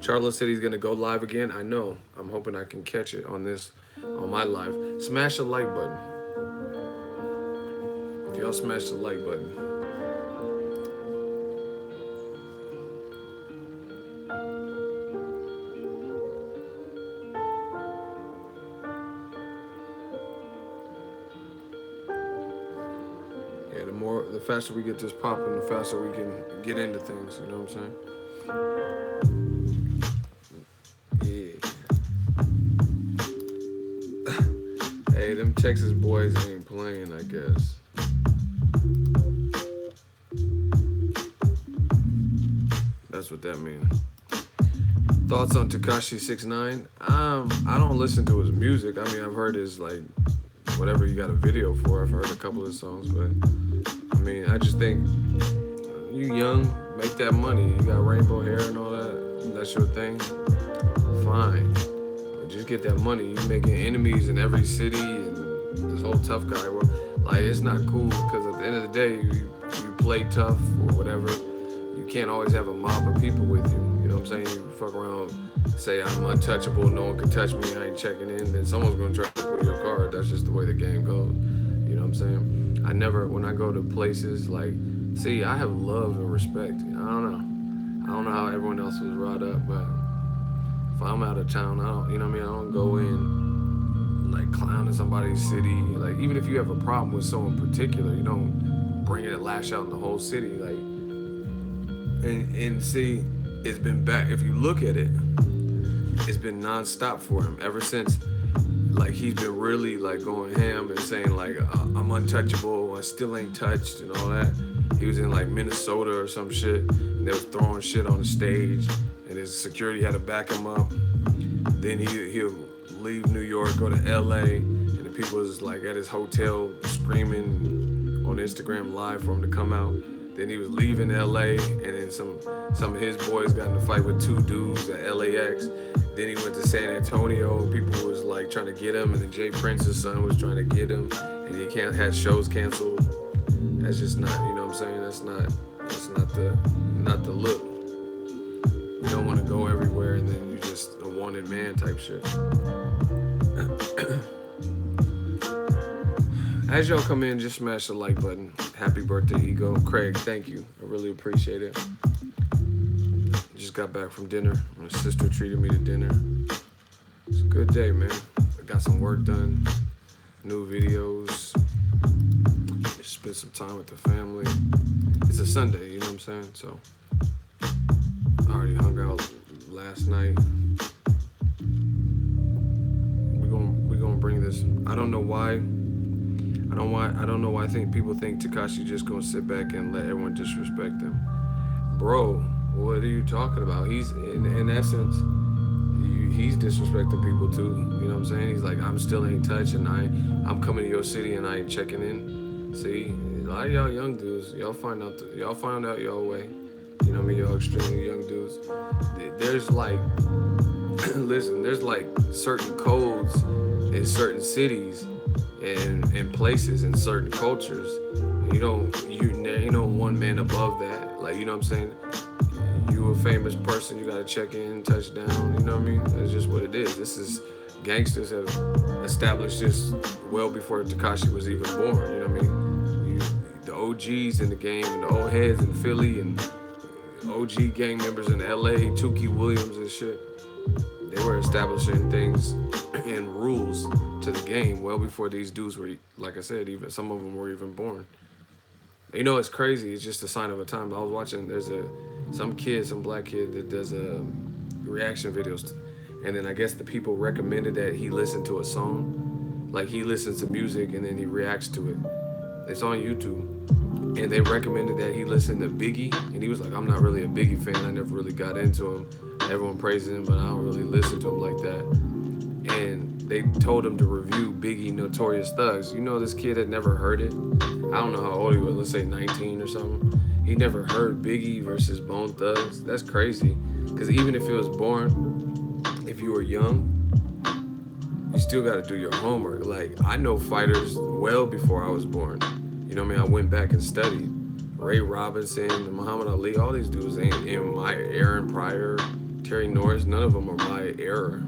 Charlo said he's gonna go live again. I know. I'm hoping I can catch it on this, on my live. Smash the like button. If y'all smash the like button. Yeah, the faster we get this popping, the faster we can get into things. You know what I'm saying? Yeah. Hey, them Texas boys ain't playing, I guess. That's what that means. Thoughts on Tekashi 6ix9ine? I don't listen to his music. I mean, I've heard his like whatever you got a video for. I've heard a couple of his songs, but I mean, I just think you young, make that money. You got rainbow hair and all that. That's your thing. Fine, but just get that money. You making enemies in every city and this whole tough guy world. Like it's not cool because at the end of the day, you play tough or whatever. You can't always have a mob of people with you. You know what I'm saying? You fuck around, say I'm untouchable, no one can touch me, I ain't checking in, then someone's gonna try to pull your card. That's just the way the game goes. You know what I'm saying? I never, when I go to places like, see, I have love and respect. I don't know. I don't know how everyone else was brought up, but if I'm out of town, I don't, you know what I mean? I don't go in like clowning somebody's city. Like even if you have a problem with someone particular, you don't bring it and lash out in the whole city. Like, and see, it's been back. If you look at it, it's been nonstop for him ever since. Like he's been really like going ham and saying like I'm untouchable, I still ain't touched and all that. He was in like Minnesota or some shit, and they was throwing shit on the stage, and his security had to back him up. Then he'll leave New York, go to L.A., and the people was like at his hotel screaming on Instagram live for him to come out. Then he was leaving LA, and then some of his boys got in a fight with two dudes at LAX. Then he went to San Antonio, and people was like trying to get him, and then Jay Prince's son was trying to get him, and he can't had shows canceled. That's just not, you know what I'm saying? That's not the look. You don't want to go everywhere, and then you just a wanted man type shit. As y'all come in, just smash the like button. Happy birthday, Ego. Craig, thank you. I really appreciate it. Just got back from dinner. My sister treated me to dinner. It's a good day, man. I got some work done. New videos. Just spent some time with the family. It's a Sunday, you know what I'm saying? So, I already hung out last night. We're gonna bring this. I don't know why. I don't know why people think Tekashi just gonna sit back and let everyone disrespect him. Bro, what are you talking about? He's in essence, he's disrespecting people too. You know what I'm saying? He's like, I'm still ain't touching. I'm coming to your city and I ain't checking in. See, a lot of y'all young dudes, y'all find out y'all way. You know what I mean? Y'all extremely young dudes. There's like, listen, there's like certain codes in certain cities and places and certain cultures. You ain't no one man above that. Like, you know what I'm saying? You a famous person, you gotta check in, touch down, you know what I mean? That's just what it is. This is gangsters have established this well before Tekashi was even born, you know what I mean? The OGs in the game and the old heads in Philly and OG gang members in LA, Tukey Williams and shit. They were establishing things and rules to the game well before these dudes were, like I said, even some of them were even born. You know, it's crazy. It's just a sign of a time. I was watching. There's some black kid that does reaction videos, and then I guess the people recommended that he listen to a song, like he listens to music and then he reacts to it. It's on YouTube. And they recommended that he listen to Biggie, and he was like, I'm not really a Biggie fan. I never really got into him. Everyone praises him, but I don't really listen to him like that. And they told him to review Biggie Notorious Thugs. You know, this kid had never heard it. I don't know how old he was, let's say 19 or something. He never heard Biggie versus Bone Thugs. That's crazy. Because even if it was born, if you were young, you still got to do your homework. Like, I know fighters well before I was born. You know what I mean? I went back and studied. Ray Robinson, Muhammad Ali, all these dudes ain't in my Aaron Pryor, Terry Norris, none of them are my era.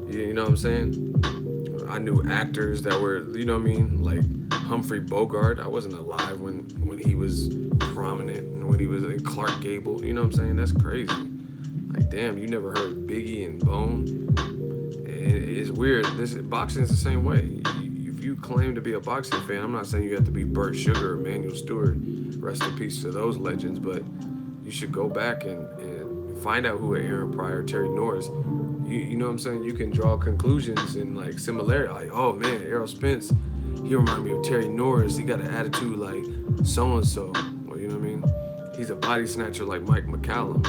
You know what I'm saying? I knew actors that were, you know what I mean, like Humphrey Bogart. I wasn't alive when he was prominent and when he was in Clark Gable. You know what I'm saying? That's crazy. Like, damn, you never heard Biggie and Bone? It's weird. Boxing is the same way. If you claim to be a boxing fan, I'm not saying you have to be Burt Sugar or Emanuel Stewart. Rest in peace to those legends, but you should go back and find out who Aaron Pryor, Terry Norris. You know what I'm saying? You can draw conclusions and like similarity. Like, oh man, Errol Spence, he reminded me of Terry Norris. He got an attitude like so and so. Well, you know what I mean? He's a body snatcher like Mike McCallum.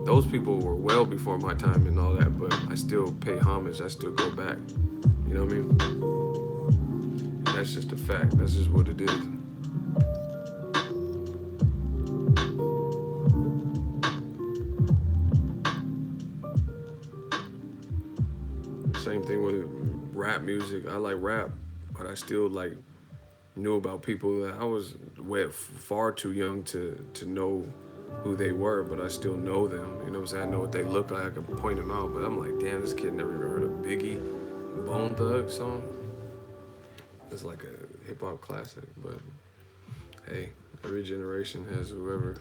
Those people were well before my time and all that, but I still pay homage. I still go back. You know what I mean? That's just a fact. That's just what it is. Same thing with rap music. I like rap, but I still like knew about people that I was far too young to know who they were, but I still know them. You know what I'm saying? I know what they look like. I can point them out, but I'm like, damn, this kid never even heard of Biggie, Bone Thug song. It's like a hip hop classic, but hey, every generation has whoever.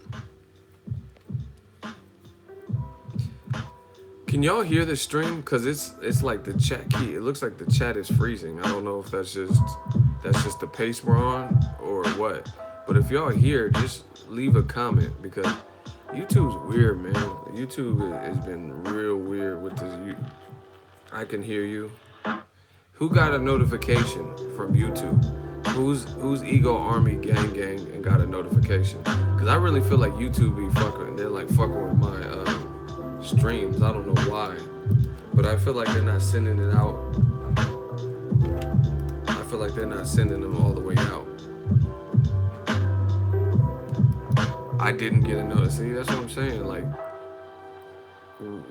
Can y'all hear the stream? Cause it's like the chat key. It looks like the chat is freezing. I don't know if that's just the pace we're on or what. But if y'all hear, just leave a comment because YouTube's weird, man. YouTube has been real weird with this. I can hear you. Who got a notification from YouTube? Who's Ego Army Gang and got a notification? Cause I really feel like YouTube be fucking. They're like fucking with my streams. I don't know why, but I feel like they're not sending it out. I feel like they're not sending them all the way out. I didn't get a notice. See, that's what I'm saying. Like,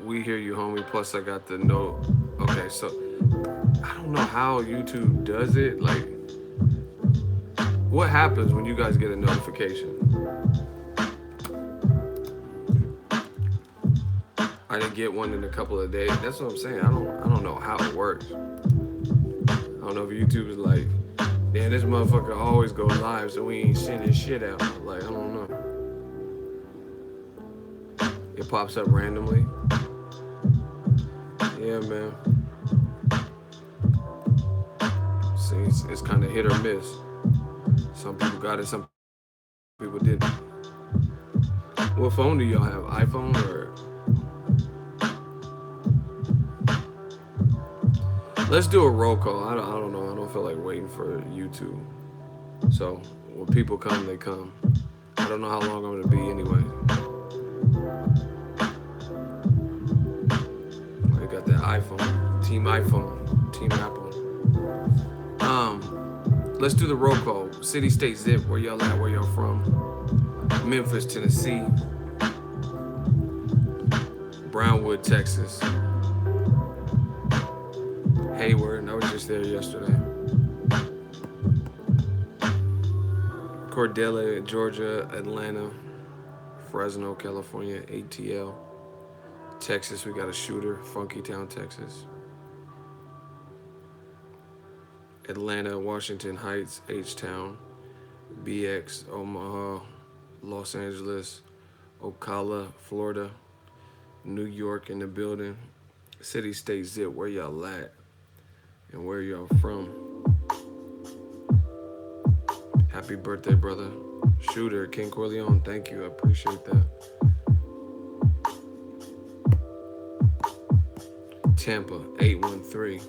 we hear you, homie. Plus, I got the note. Okay, so I don't know how YouTube does it. Like, what happens when you guys get a notification? I didn't get one in a couple of days. That's what I'm saying. I don't know how it works. I don't know if YouTube is like, damn, this motherfucker always goes live, so we ain't sending shit out. Like, I don't know. It pops up randomly. Yeah, man. See, it's kind of hit or miss. Some people got it, some people didn't. What phone do y'all have? iPhone or? Let's do a roll call. I don't know. I don't feel like waiting for YouTube. So when people come, they come. I don't know how long I'm gonna be anyway. I got that iPhone, Team Apple. Let's do the roll call. City, state, zip. Where y'all at? Where y'all from? Memphis, Tennessee. Brownwood, Texas. Hayward, I was just there yesterday. Cordelia, Georgia, Atlanta, Fresno, California, ATL. Texas, we got a shooter, Funky Town, Texas. Atlanta, Washington Heights, H-Town, BX, Omaha, Los Angeles, Ocala, Florida, New York in the building. City, state, zip, where y'all at? And where y'all from? Happy birthday, brother. Shooter, King Corleone, thank you. I appreciate that. Tampa, 813.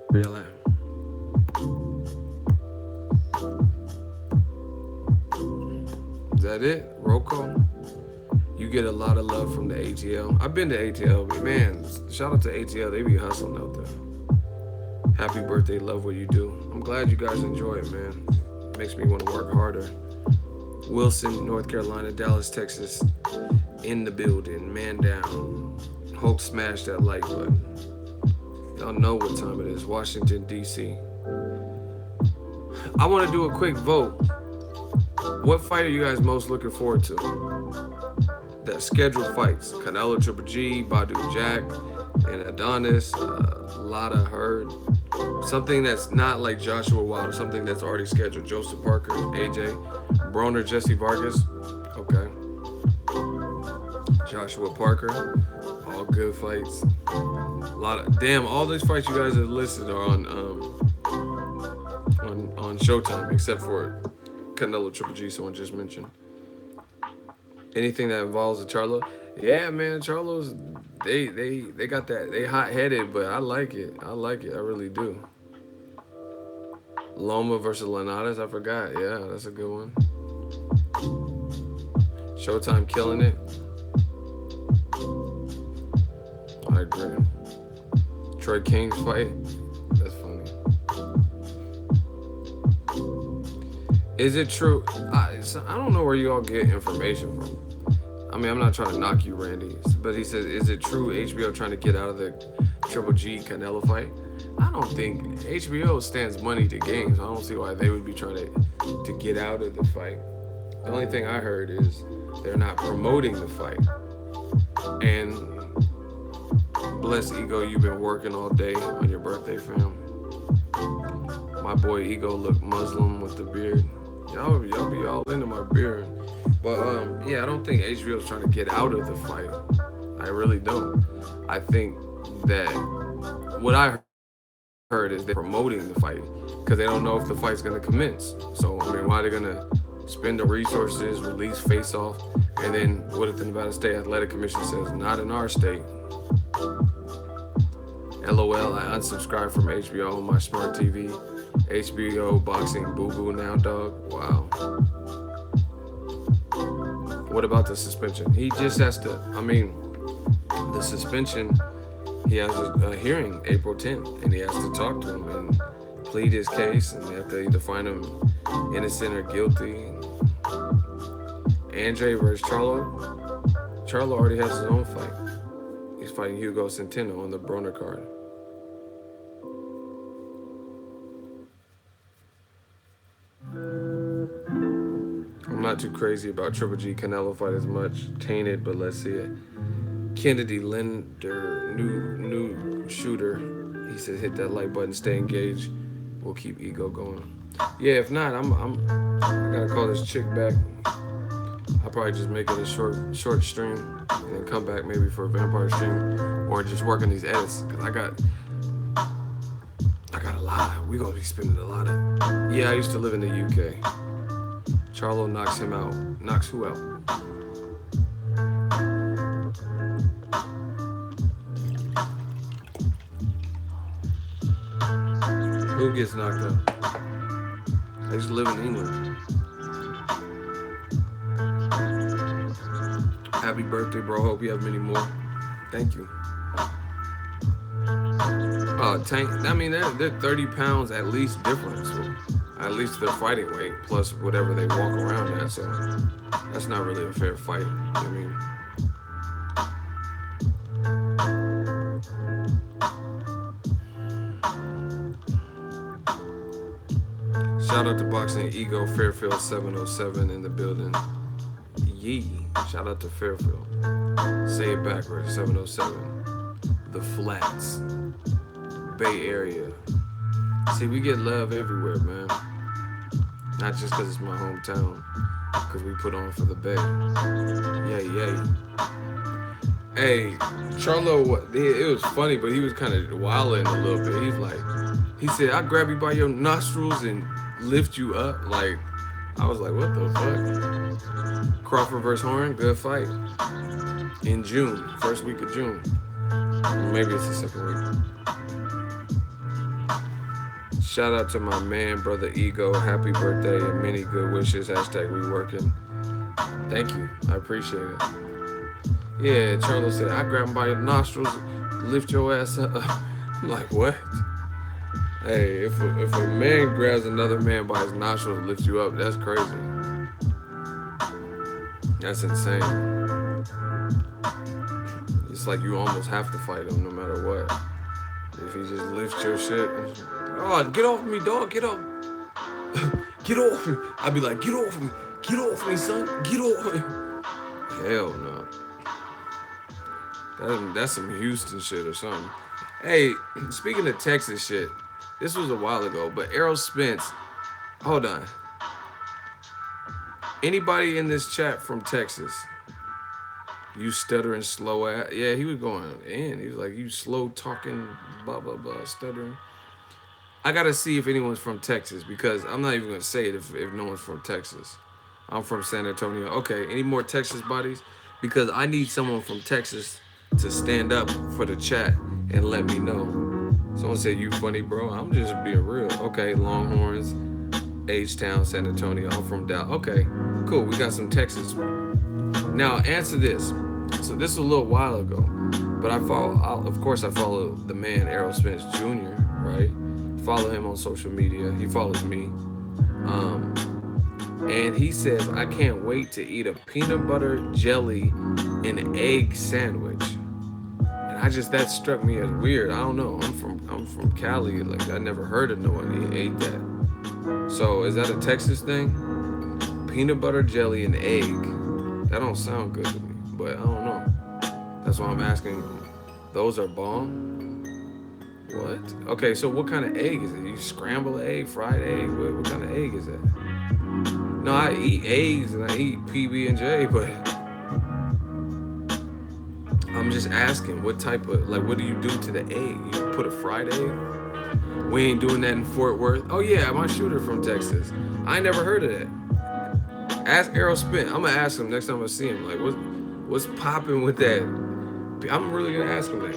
Where y'all at? Is that it? Roll call? You get a lot of love from the ATL. I've been to ATL, but man, shout out to ATL. They be hustling out there. Happy birthday, love what you do. I'm glad you guys enjoy it, man. It makes me want to work harder. Wilson, North Carolina, Dallas, Texas, in the building, man down. Hulk smash that like button. Y'all know what time it is. Washington, D.C. I want to do a quick vote. What fight are you guys most looking forward to? The scheduled fights: Canelo, Triple G, Badu Jack, and Adonis. Lotta Hearn. Something that's not like Joshua Wilder. Something that's already scheduled: Joseph Parker, AJ, Broner, Jesse Vargas. Okay. Joshua Parker. All good fights. A lot of damn. All these fights you guys have listed are on Showtime, except for Canelo, Triple G. Someone just mentioned. Anything that involves the Charlo. Yeah, man, Charlo's they got that. They hot headed, but I like it. I like it. I really do. Loma versus Linares. I forgot. Yeah, that's a good one. Showtime killing it. I agree. Troy King's fight. That's funny. Is it true? I don't know where you all get information from. I mean, I'm not trying to knock you, Randy, but he says, is it true HBO trying to get out of the Triple G Canelo fight? I don't think HBO stands money to games. I don't see why they would be trying to get out of the fight. The only thing I heard is they're not promoting the fight. And bless Ego, you've been working all day on your birthday, fam. My boy Ego looked Muslim with the beard. Y'all be all into my beard. But yeah, I don't think HBO's trying to get out of the fight. I really don't. I think that what I heard is they're promoting the fight because they don't know if the fight's gonna commence. So I mean, why are they gonna spend the resources, release Face Off, and then what if the Nevada State Athletic Commission says not in our state? LOL, I unsubscribed from HBO on my smart TV. HBO boxing boo boo now, dog. Wow. What about the suspension? He just has to, I mean, the suspension, he has a hearing April 10th, and he has to talk to him and plead his case, and they have to either find him innocent or guilty. Andre versus Charlo. Charlo already has his own fight. He's fighting Hugo Centeno on the Broner card. I'm not too crazy about Triple G Canelo fight as much. Tainted, but let's see it. Kennedy Linder, new shooter. He says hit that like button, stay engaged. We'll keep Ego going. Yeah, if not, I gotta call this chick back. I'll probably just make it a short stream and then come back maybe for a vampire stream or just work on these edits because I got a lot. We gonna be spending a lot of. Yeah, I used to live in the UK. Charlo knocks him out. Knocks who out? Who gets knocked out? I used to live in England. Happy birthday, bro. Hope you have many more. Thank you. Tank. I mean, they're 30 pounds at least difference. So at least their fighting weight plus whatever they walk around at. So that's not really a fair fight. I mean. Shout out to Boxing Ego Fairfield 707 in the building. Yee. Shout out to Fairfield. Say it backwards, 707. The Flats. Bay Area. See, we get love everywhere, man. Not just because it's my hometown. Because we put on for the Bay. Yay. Hey, Charlo, it was funny, but he was kind of wilding a little bit. He's like, he said, I'll grab you by your nostrils and lift you up. Like, I was like, what the fuck? Crawford versus Hearn, good fight. In June, first week of June. Maybe it's the second week. Shout out to my man, brother Ego. Happy birthday and many good wishes. Hashtag we working. Thank you. I appreciate it. Yeah, Charlo said, I grab him by your nostrils, lift your ass up. I'm like, what? Hey, if a man grabs another man by his nostrils and lifts you up, that's crazy. That's insane. It's like you almost have to fight him no matter what. If he just lifts your shit, oh, get off me, dog, get off. Get off me. I'd be like, get off me, son, get off me. Hell no. That's some Houston shit or something. Hey, speaking of Texas shit, this was a while ago, but Errol Spence. Hold on. Anybody in this chat from Texas? You stuttering slow ass. Yeah, he was going in. He was like, you slow talking, blah, blah, blah, stuttering. I gotta see if anyone's from Texas because I'm not even gonna say it if no one's from Texas. I'm from San Antonio. Okay, any more Texas bodies? Because I need someone from Texas to stand up for the chat and let me know. Someone said, you funny, bro. I'm just being real. Okay, Longhorns, H-Town, San Antonio. I'm from Dallas. Okay, cool. We got some Texas. Now, answer this. So this was a little while ago, but of course, I follow the man, Errol Spence Jr., right? Follow him on social media. He follows me. And he says, I can't wait to eat a peanut butter jelly and egg sandwich. And that struck me as weird. I don't know. I'm from Cali. Like, I never heard of no one who ate that. So is that a Texas thing? Peanut butter jelly and egg. That don't sound good to me, but I don't know. That's why I'm asking. Those are bomb? What? Okay, so what kind of egg is it? You scramble egg, fried egg? What kind of egg is that? No, I eat eggs and I eat PB&J, but I'm just asking what type of, like, what do you do to the egg? You put a fried egg? We ain't doing that in Fort Worth. Oh yeah, my shooter from Texas. I never heard of that. Ask Errol Spence. I'm gonna ask him next time I see him. Like, what's popping with that? I'm really gonna ask him that.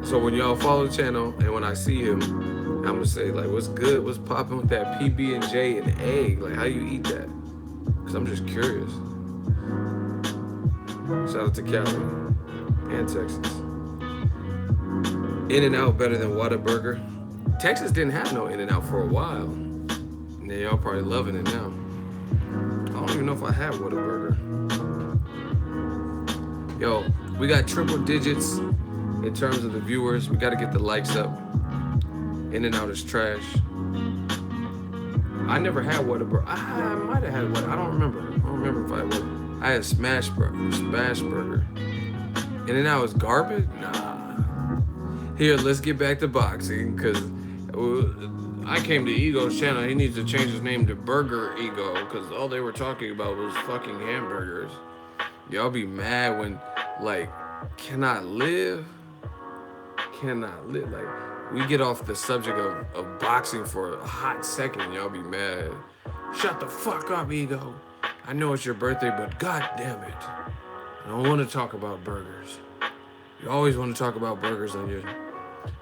So when y'all follow the channel and when I see him, I'm gonna say, like, what's good? What's popping with that PB&J and egg? Like, how you eat that? Cause I'm just curious. Shout out to Cali and Texas. In-N-Out better than Whataburger. Texas didn't have no In-N-Out for a while. And y'all probably loving it now. I don't even know if I have Whataburger. Yo, we got triple digits in terms of the viewers. We gotta get the likes up. In-N-Out is trash. I never had Whataburger. I might have had what. I don't remember. I don't remember if I had what. I had Smash Burger. In-N-Out is garbage? Nah. Here, let's get back to boxing, because I came to Ego's channel. He needs to change his name to Burger Ego, because all they were talking about was fucking hamburgers. Y'all be mad when, like, cannot live. Like, we get off the subject of boxing for a hot second, y'all be mad. Shut the fuck up, Ego. I know it's your birthday, but god damn it. I don't want to talk about burgers. You always want to talk about burgers on your...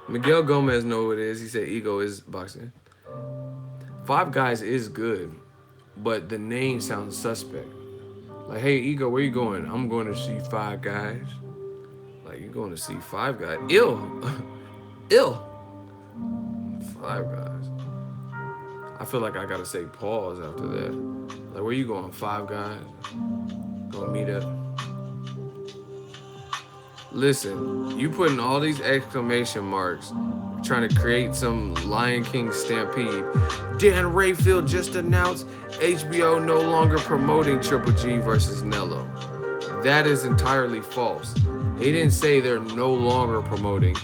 Miguel Gomez know what it is. He said Ego is boxing. Five Guys is good, but the name sounds suspect. Like, hey, Ego, where you going? I'm going to see Five Guys. Like, you going to see Five Guys? Ill. Five Guys. I feel like I gotta say pause after that. Like, where you going? Five Guys? Gonna meet up? Listen, you putting all these exclamation marks, trying to create some Lion King stampede. Dan Rayfield just announced HBO no longer promoting Triple G versus Nello. That is entirely false. He didn't say they're no longer promoting.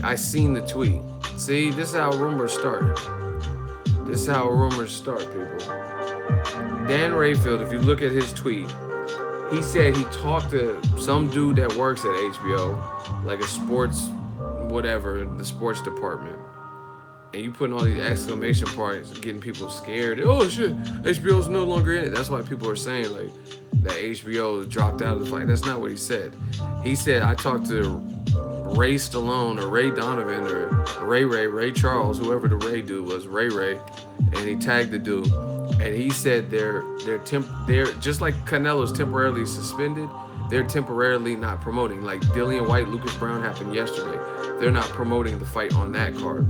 I seen the tweet. See, this is how rumors start. This is how rumors start, people. Dan Rayfield, if you look at his tweet, he said he talked to some dude that works at HBO, like a sports, whatever, the sports department. And you putting all these exclamation points, getting people scared. Oh shit, HBO's no longer in it. That's why people are saying, like, that HBO dropped out of the fight. That's not what he said. He said, I talked to Ray Stallone or Ray Donovan or Ray Charles, whoever the Ray dude was, Ray, and he tagged the dude. And he said they're just like Canelo's temporarily suspended, they're temporarily not promoting. Like Dillian Whyte, Lucas Brown happened yesterday. They're not promoting the fight on that card.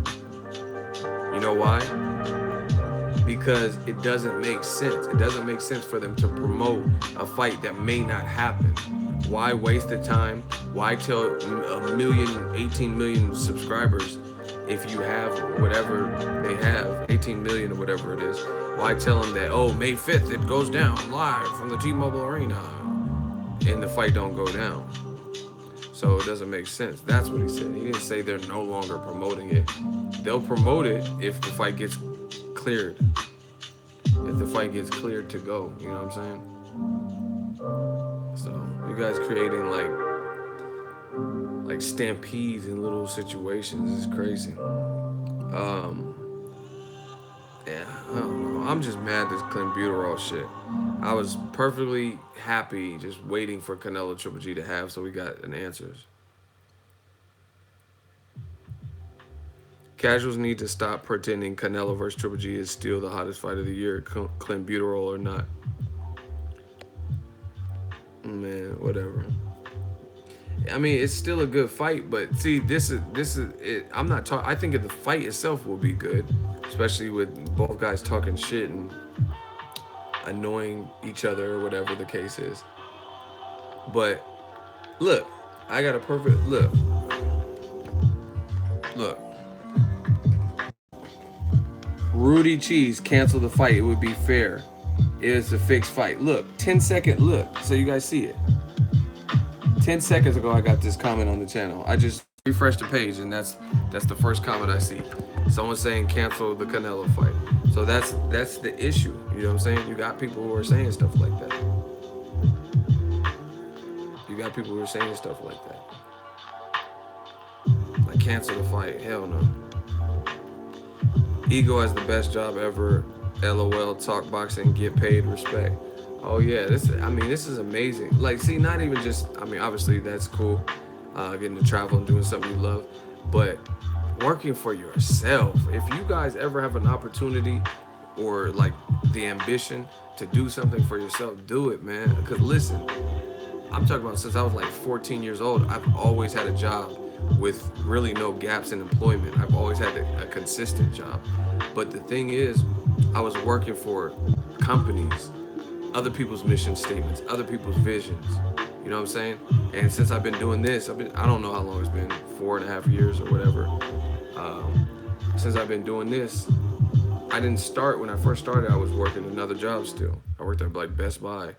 You know why? Because it doesn't make sense. It doesn't make sense for them to promote a fight that may not happen. Why waste the time? Why tell 18 million subscribers if you have whatever they have, 18 million or whatever it is? Why tell them that, oh, May 5th, it goes down live from the T-Mobile Arena? and the fight don't go down. So it doesn't make sense. That's what he said. He didn't say they're no longer promoting it. They'll promote it if the fight gets cleared. If the fight gets cleared to go, you know what I'm saying? So you guys creating like stampedes in little situations is crazy. Yeah, I don't know. I'm just mad this clenbuterol shit. I was perfectly happy just waiting for Canelo Triple G to have, so we got an answers. Casuals need to stop pretending Canelo versus Triple G is still the hottest fight of the year, clenbuterol or not. Man, whatever. I mean, it's still a good fight, but see, this is it. I'm not talking. I think the fight itself will be good, especially with both guys talking shit and annoying each other or whatever the case is. But look, I got a perfect look. Look, Rudy Cheese canceled the fight. It would be fair. It is a fixed fight. Look, 10-second look, so you guys see it. 10 seconds ago, I got this comment on the channel. I just refreshed the page, and that's the first comment I see. Someone saying cancel the Canelo fight. So that's the issue. You know what I'm saying? You got people who are saying stuff like that. You got people who are saying stuff like that. Like cancel the fight. Hell no. Ego has the best job ever. LOL. Talk boxing. Get paid. Respect. Oh yeah, this is amazing. Like, see, not even just, obviously that's cool, getting to travel and doing something you love, but working for yourself. If you guys ever have an opportunity or like the ambition to do something for yourself, do it, man. Because listen, I'm talking about since I was like 14 years old, I've always had a job with really no gaps in employment. I've always had a consistent job. But the thing is, I was working for companies, other people's mission statements, other people's visions. You know what I'm saying? And since I've been doing this, I don't know how long it's been, 4.5 years or whatever. Since I've been doing this, I didn't start, when I first started, I was working another job still. I worked at like Best Buy,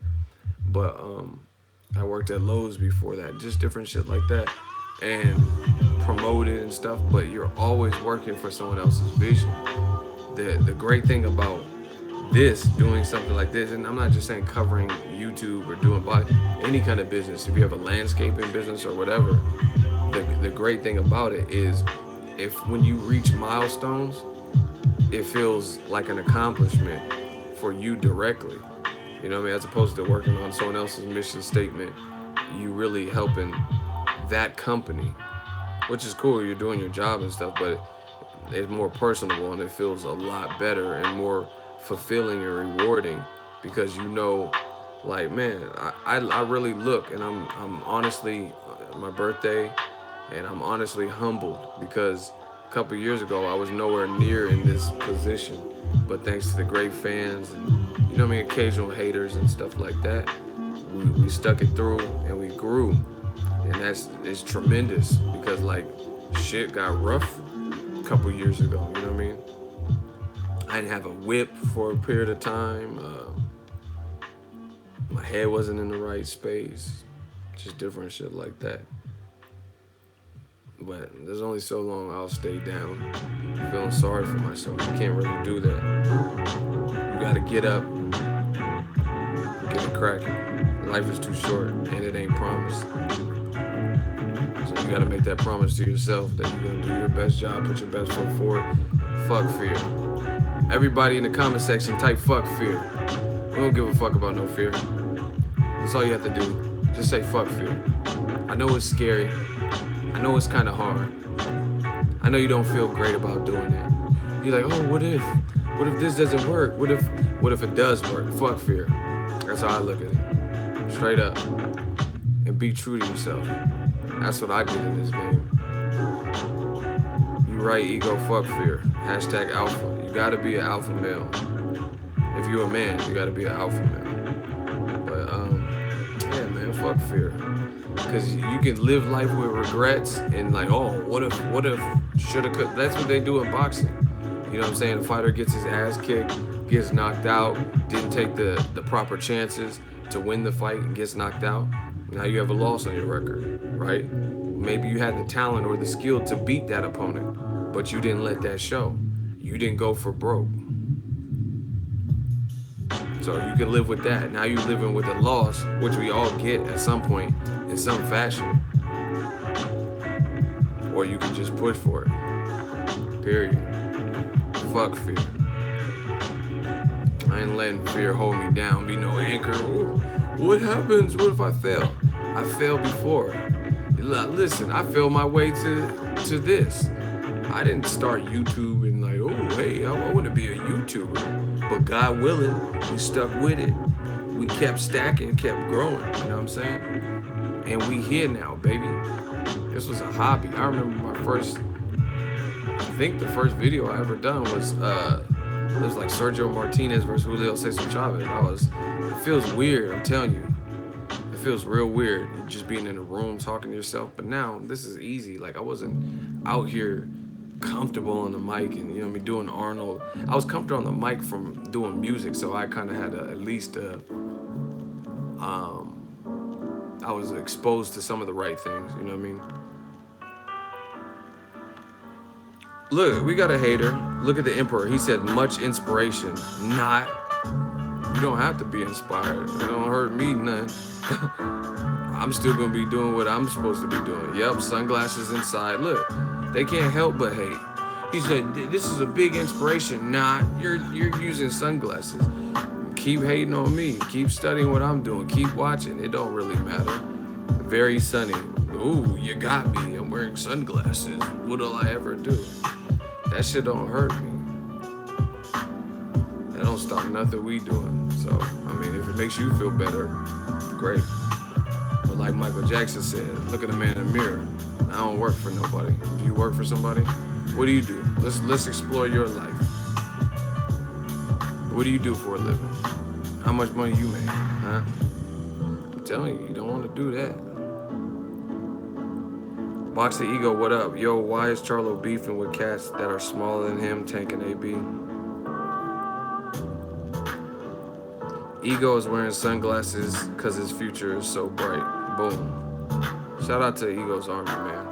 but I worked at Lowe's before that, just different shit like that, and promoted and stuff, but you're always working for someone else's vision. The great thing about doing something like this, and I'm not just saying covering YouTube or doing any kind of business, if you have a landscaping business or whatever, the great thing about it is when you reach milestones, it feels like an accomplishment for you directly. You know what I mean? As opposed to working on someone else's mission statement, you really helping that company, which is cool, you're doing your job and stuff, but it's more personable and it feels a lot better and more fulfilling and rewarding, because you know, like, man, I really look, and I'm honestly, my birthday, and I'm honestly humbled, because a couple years ago I was nowhere near in this position, but thanks to the great fans and, you know what I mean, occasional haters and stuff like that, we stuck it through and we grew, and it's tremendous, because like shit got rough a couple years ago, you know what I mean? I didn't have a whip for a period of time. My head wasn't in the right space. Just different shit like that. But there's only so long I'll stay down, feeling sorry for myself. You can't really do that. You gotta get up, get it cracking. Life is too short and it ain't promised. So you gotta make that promise to yourself that you're gonna do your best job, put your best foot forward. Fuck fear. Everybody in the comment section, type fuck fear. We don't give a fuck about no fear. That's all you have to do. Just say fuck fear. I know it's scary. I know it's kind of hard. I know you don't feel great about doing that. You're like, oh, what if this doesn't work? What if it does work? Fuck fear. That's how I look at it. Straight up. And be true to yourself. That's what I did in this game. You right, ego, fuck fear. Hashtag alpha. You gotta be an alpha male. If you're a man, you gotta be an alpha male. But yeah, man, fuck fear. Because you can live life with regrets and like, oh, what if, shoulda, could. That's what they do in boxing. You know what I'm saying? The fighter gets his ass kicked, gets knocked out, didn't take the proper chances to win the fight and gets knocked out. Now you have a loss on your record, right? Maybe you had the talent or the skill to beat that opponent, but you didn't let that show. You didn't go for broke. So you can live with that. Now you're living with a loss, which we all get at some point in some fashion. Or you can just push for it. Period. Fuck fear. I ain't letting fear hold me down, be no anchor. Ooh, what happens? What if I fail? I failed before. Listen, I failed my way to this. I didn't start YouTube and like, oh, hey, I want to be a YouTuber. But God willing, we stuck with it. We kept stacking, kept growing, you know what I'm saying? And we here now, baby. This was a hobby. I remember I think the first video I ever done was, it was like Sergio Martinez versus Julio Cesar Chavez. It feels weird, I'm telling you. It feels real weird just being in a room talking to yourself. But now this is easy. Like I wasn't out here comfortable on the mic and you know me doing Arnold. I was comfortable on the mic from doing music, so I kind of had at least I was exposed to some of the right things. You know what I mean? Look, we got a hater. Look at the Emperor. He said much inspiration. Not. You don't have to be inspired. It don't hurt me none. I'm still gonna be doing what I'm supposed to be doing. Yep, sunglasses inside. Look, they can't help but hate. He said, this is a big inspiration. Nah, you're using sunglasses. Keep hating on me. Keep studying what I'm doing. Keep watching. It don't really matter. Very sunny. Ooh, you got me. I'm wearing sunglasses. What'll I ever do? That shit don't hurt me. That don't stop nothing we doing. So, I mean, if it makes you feel better, great. But like Michael Jackson said, look at a man in the mirror. I don't work for nobody. Do you work for somebody? What do you do? Let's explore your life. What do you do for a living? How much money you make? Huh? I'm telling you, you don't want to do that. Box the Ego, what up? Yo, why is Charlo beefing with cats that are smaller than him, tanking AB? Ego is wearing sunglasses because his future is so bright. Boom. Shout out to Ego's army, man.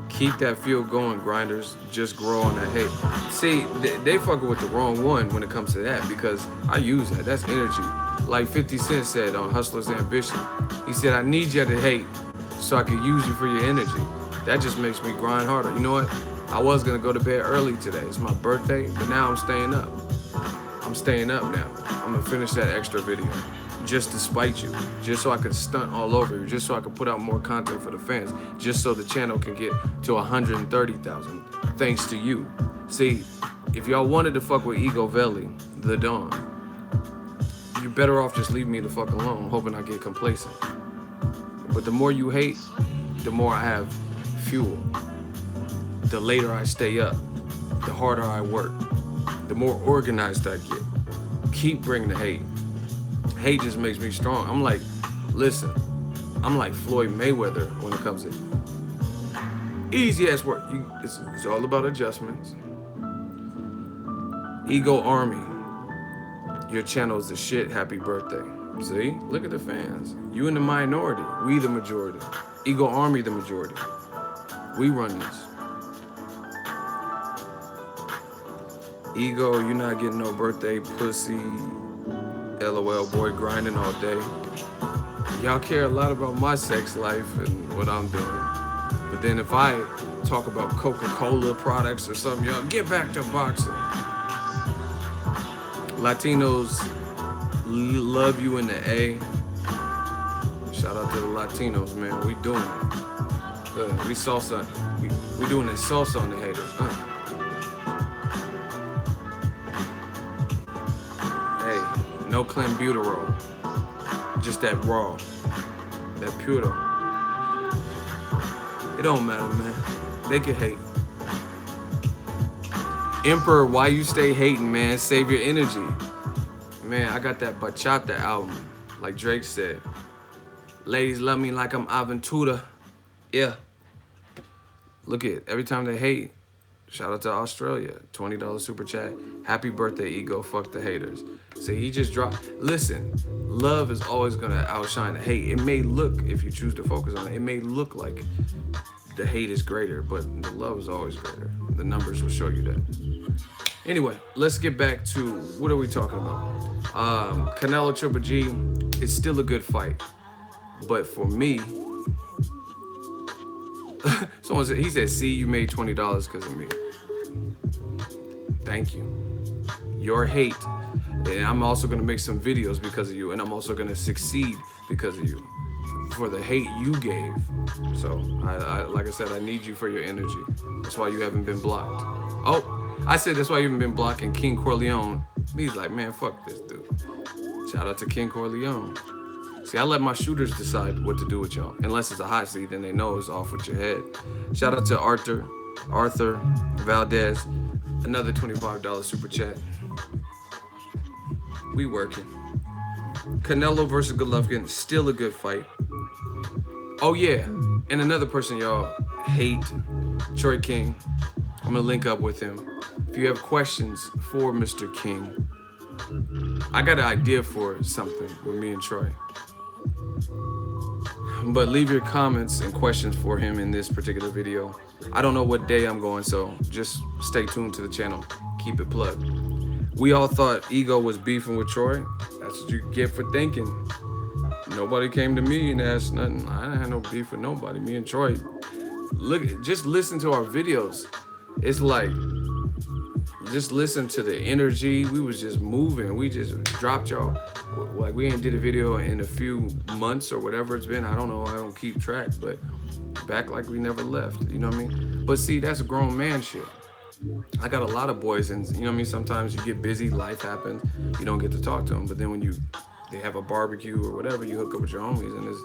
Keep that field going, grinders. Just grow on that hate. See, they fucking with the wrong one when it comes to that because I use that. That's energy. Like 50 Cent said on Hustler's Ambition. He said, I need you to hate so I can use you for your energy. That just makes me grind harder. You know what? I was going to go to bed early today. It's my birthday, but now I'm staying up. I'm staying up now. I'm going to finish that extra video just to spite you, just so I could stunt all over you, just so I could put out more content for the fans, just so the channel can get to 130,000, thanks to you. See, if y'all wanted to fuck with Ego Veli, the Dawn, you're better off just leave me the fuck alone, hoping I get complacent. But the more you hate, the more I have fuel. The later I stay up, the harder I work, the more organized I get. Keep bringing the hate. Hate just makes me strong. I'm like, listen, I'm like Floyd Mayweather when it comes to easy ass work. It's all about adjustments. Ego Army, your channel is the shit. Happy birthday. See, look at the fans. You in the minority, we the majority. Ego Army the majority. We run this. Ego, you not getting no birthday pussy. LOL, boy grinding all day. Y'all care a lot about my sex life and what I'm doing. But then if I talk about Coca-Cola products or something, y'all get back to boxing. Latinos love you in the A. Shout out to the Latinos, man. We doing it. Good. We salsa. We doing it salsa on the haters. Hey, no clenbuterol. Just that raw. That puro. It don't matter, man. They can hate. Emperor, why you stay hating, man? Save your energy. Man, I got that bachata album, like Drake said. Ladies love me like I'm Aventura. Yeah. Look at every time they hate, Shout out to Australia. $20 super chat. Happy birthday, Ego. Fuck the haters. See, he just dropped. Listen, love is always going to outshine the hate. It may look, if you choose to focus on it, it may look like the hate is greater, but the love is always greater. The numbers will show you that. Anyway, let's get back to what are we talking about? Canelo Triple G is still a good fight. But for me, someone said, he said, see, you made $20 because of me. Thank you. Your hate, and I'm also going to make some videos because of you, and I'm also going to succeed because of you, for the hate you gave. So, like I said, I need you for your energy. That's why you haven't been blocked. Oh, I said that's why you haven't been blocking King Corleone. He's like, man, fuck this dude. Shout out to King Corleone. See, I let my shooters decide what to do with y'all. Unless it's a hot seat, then they know it's off with your head. Shout out to Arthur Valdez. Another $25 super chat. We working. Canelo versus Golovkin, still a good fight. Oh yeah, and another person y'all hate, Troy King. I'm gonna link up with him. If you have questions for Mr. King, I got an idea for something with me and Troy. But leave your comments and questions for him in this particular video. I don't know what day I'm going, so just stay tuned to the channel. Keep it plugged. We all thought Ego was beefing with Troy. That's what you get for thinking. Nobody came to me and asked nothing. I didn't have no beef with nobody. Me and Troy, look, just listen to our videos. It's like, just listen to the energy. We was just moving. We just dropped y'all. Like, we ain't did a video in a few months or whatever it's been. I don't know. I don't keep track, but back like we never left. You know what I mean? But see, that's grown man shit. I got a lot of boys, and you know what I mean? Sometimes you get busy, life happens, you don't get to talk to them. But then when they have a barbecue or whatever, you hook up with your homies, and it's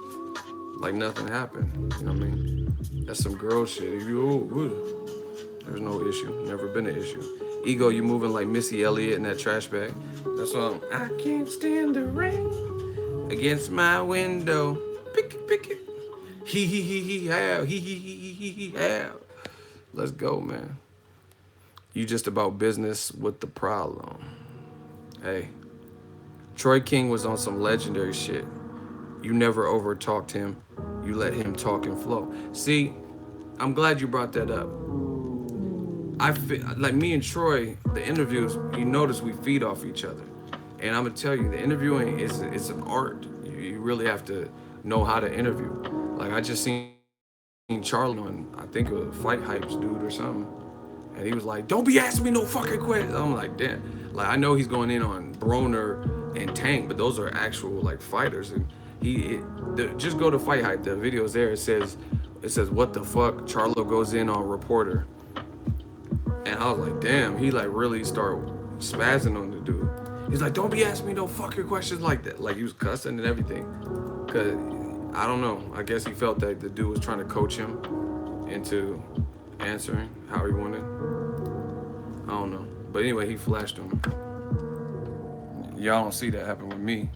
like nothing happened. You know what I mean? That's some girl shit. There's no issue. Never been an issue. Ego, you moving like Missy Elliott in that trash bag. That's all. I can't stand the rain against my window. Pick it. He have. Let's go, man. You just about business with the problem. Hey, Troy King was on some legendary shit. You never over-talked him. You let him talk and flow. See, I'm glad you brought that up. I feel like me and Troy, the interviews, you notice we feed off each other. And I'm gonna tell you, the interviewing is an art. You really have to know how to interview. Like, I just seen Charlo, and I think it was a Fight Hypes dude or something. And he was like, don't be asking me no fucking questions. I'm like, damn. Like, I know he's going in on Broner and Tank, but those are actual, like, fighters. And just go to Fight Hype. The video's there. It says, what the fuck? Charlo goes in on reporter. And I was like, damn, he like really started spazzing on the dude. He's like, don't be asking me no fucking questions like that. Like, he was cussing and everything. Cause I don't know. I guess he felt that the dude was trying to coach him into answering how he wanted. I don't know. But anyway, he flashed him. Y'all don't see that happen with me.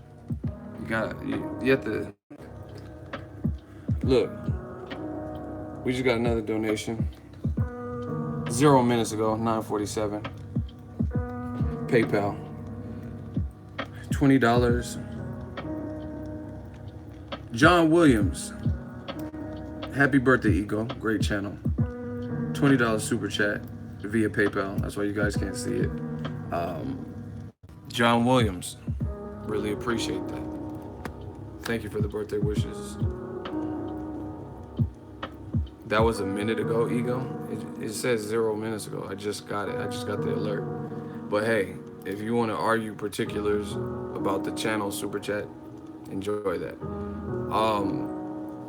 You have to, look, we just got another donation. 0 minutes ago, 9:47. PayPal. $20. John Williams. Happy birthday, Ego. Great channel. $20 super chat via PayPal. That's why you guys can't see it. John Williams. Really appreciate that. Thank you for the birthday wishes. That was a minute ago, Ego. It says 0 minutes ago. I just got it. I just got the alert. But hey, if you want to argue particulars about the channel super chat, enjoy that.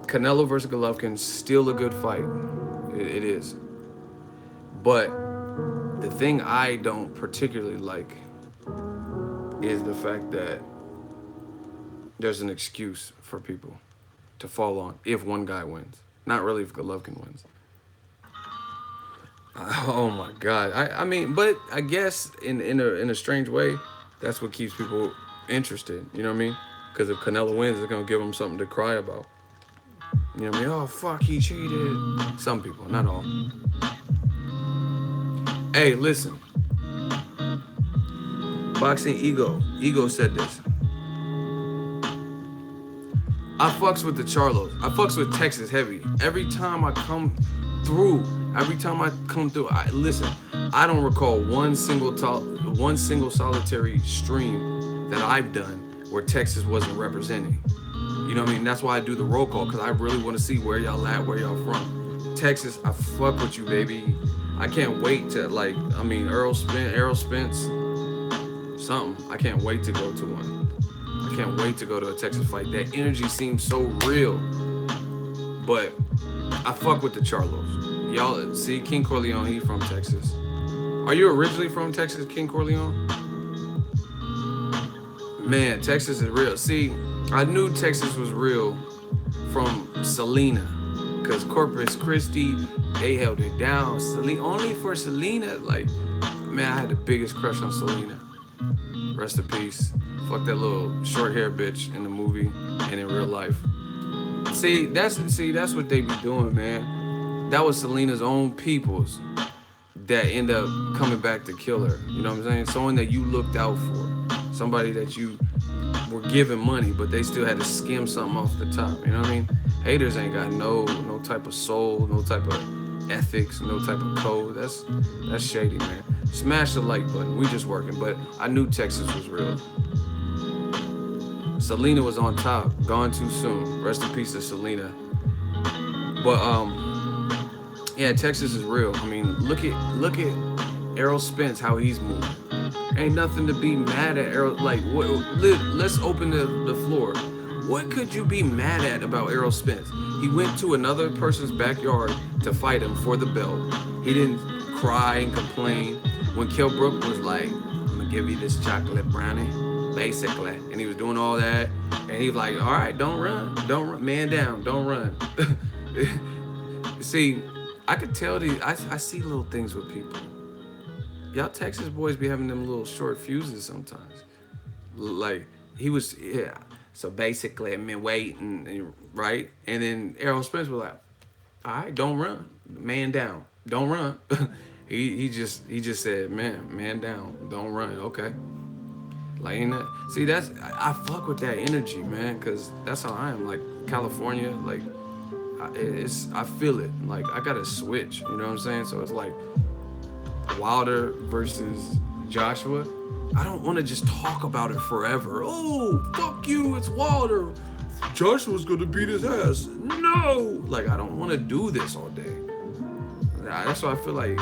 Canelo versus Golovkin, still a good fight. It is. But the thing I don't particularly like is the fact that there's an excuse for people to fall on if one guy wins. Not really if Golovkin wins. Oh my God. I mean, but I guess in a strange way, that's what keeps people interested. You know what I mean? Because if Canelo wins, it's gonna give them something to cry about. You know what I mean? Oh fuck, he cheated. Some people, not all. Hey, listen. Boxing Ego said this. I fucks with the Charlos. I fucks with Texas heavy. Every time I come through, I listen. I don't recall one single solitary stream that I've done where Texas wasn't representing. You know what I mean? That's why I do the roll call, because I really want to see where y'all at, where y'all from. Texas, I fuck with you, baby. I can't wait to Errol Spence, something. I can't wait to go to one. I can't wait to go to a Texas fight. That energy seems so real. But I fuck with the Charlos. Y'all see King Corleone, he from Texas. Are you originally from Texas, King Corleone? Man, Texas is real. See, I knew Texas was real from Selena. Cause Corpus Christi, they held it down. Only for Selena, like, man, I had the biggest crush on Selena. Rest in peace. Fuck that little short hair bitch in the movie and in real life. See, that's what they be doing, man. That was Selena's own peoples that end up coming back to kill her. You know what I'm saying? Someone that you looked out for. Somebody that you were giving money, but they still had to skim something off the top. You know what I mean? Haters ain't got no type of soul, no type of ethics, no type of code. That's shady, man. Smash the like button. We just working, but I knew Texas was real. Selena was on top, gone too soon. Rest in peace to Selena. But yeah, Texas is real. I mean, look at Errol Spence, how he's moving. Ain't nothing to be mad at Errol. Like, let's open the floor. What could you be mad at about Errol Spence? He went to another person's backyard to fight him for the belt. He didn't cry and complain. When Kell Brook was like, I'm gonna give you this chocolate brownie, basically. And he was doing all that. And he was like, all right, don't run. Man down, don't run. See, I could tell I see little things with people. Y'all Texas boys be having them little short fuses sometimes. Like, he was, yeah. So basically, I've been waiting, right? And then Errol Spence was like, all right, don't run. Man down. Don't run. he just said, man down. Don't run. Okay. Like, ain't that, see, I fuck with that energy, man, because that's how I am. Like, California, like, I feel it. Like, I got to switch, you know what I'm saying? So it's like Wilder versus Joshua. I don't want to just talk about it forever. Oh, fuck you, it's Wilder. Joshua's gonna beat his ass. No! Like, I don't want to do this all day. That's why I feel like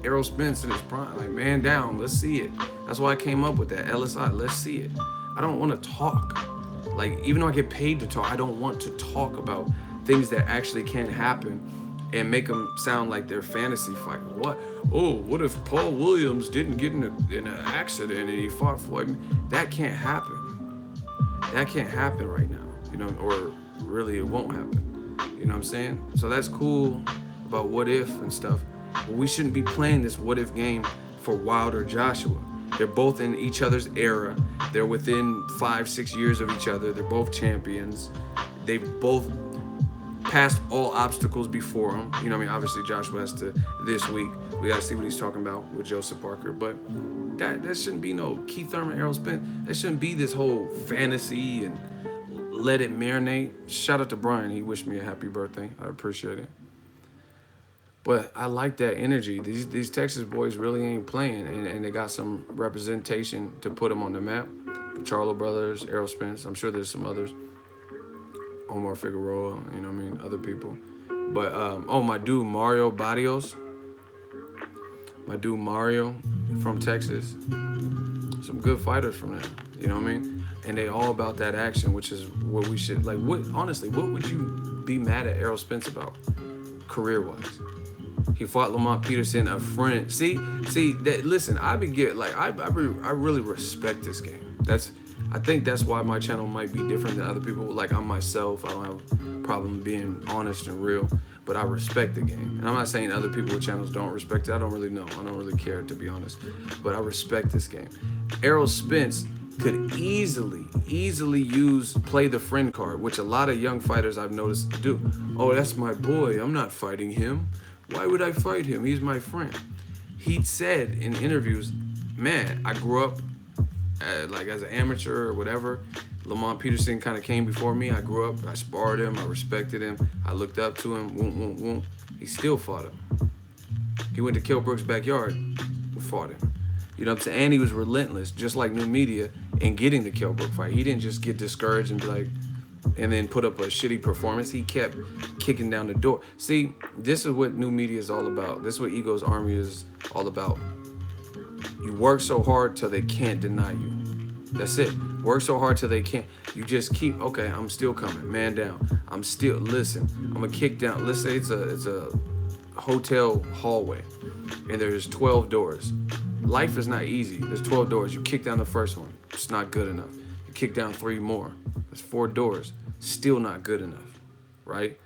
Errol Spence in his prime. Like, man down, let's see it. That's why I came up with that LSI, let's see it. I don't want to talk. Like, even though I get paid to talk, I don't want to talk about things that actually can happen and make them sound like they're fantasy fight. What? Oh, what if Paul Williams didn't get in an accident and he fought Floyd? That can't happen. That can't happen right now, you know, or really it won't happen. You know what I'm saying? So that's cool about what if and stuff. But we shouldn't be playing this what if game for Wilder Joshua. They're both in each other's era. They're within 5-6 years of each other. They're both champions. They've both passed all obstacles before him. You know what I mean? Obviously, Joshua has to this week. We got to see what he's talking about with Joseph Parker. But that shouldn't be no Keith Thurman, Errol Spence. That shouldn't be this whole fantasy and let it marinate. Shout out to Brian. He wished me a happy birthday. I appreciate it. But I like that energy. These Texas boys really ain't playing, and they got some representation to put them on the map. The Charlo brothers, Errol Spence. I'm sure there's some others. Omar Figueroa, you know what I mean? Other people. But, my dude Mario Barrios. My dude Mario from Texas. Some good fighters from there, you know what I mean? And they all about that action, which is what we should, like, honestly, what would you be mad at Errol Spence about, career-wise? He fought Lamont Peterson, a friend. See, that. Listen, I really respect this game. I think that's why my channel might be different than other people. Like, I'm myself. I don't have a problem being honest and real, but I respect the game. And I'm not saying other people's channels don't respect it. I don't really know. I don't really care, to be honest. But I respect this game. Errol Spence could easily play the friend card, which a lot of young fighters I've noticed do. Oh, that's my boy. I'm not fighting him. Why would I fight him? He's my friend. he said in interviews, man, I grew up like as an amateur or whatever. Lamont Peterson kind of came before me. I grew up, I sparred him, I respected him, I looked up to him. Woom, woom, woom. He still fought him. He went to Kell Brook's backyard and fought him. You know what I'm saying? And he was relentless, just like New Media, in getting the Kell Brook fight. He didn't just get discouraged and be like, and then put up a shitty performance. He kept kicking down the door. See, this is what New Media is all about. This is what Ego's Army is all about. You work so hard till they can't deny you. That's it. Work so hard till they can't. You just keep, okay, I'm still coming. Man down. I'm still, listen, I'm gonna kick down. Let's say it's a hotel hallway and there's 12 doors. Life is not easy. There's 12 doors. You kick down the first one. It's not good enough. You kick down 3 more. There's 4 doors. Still not good enough, right?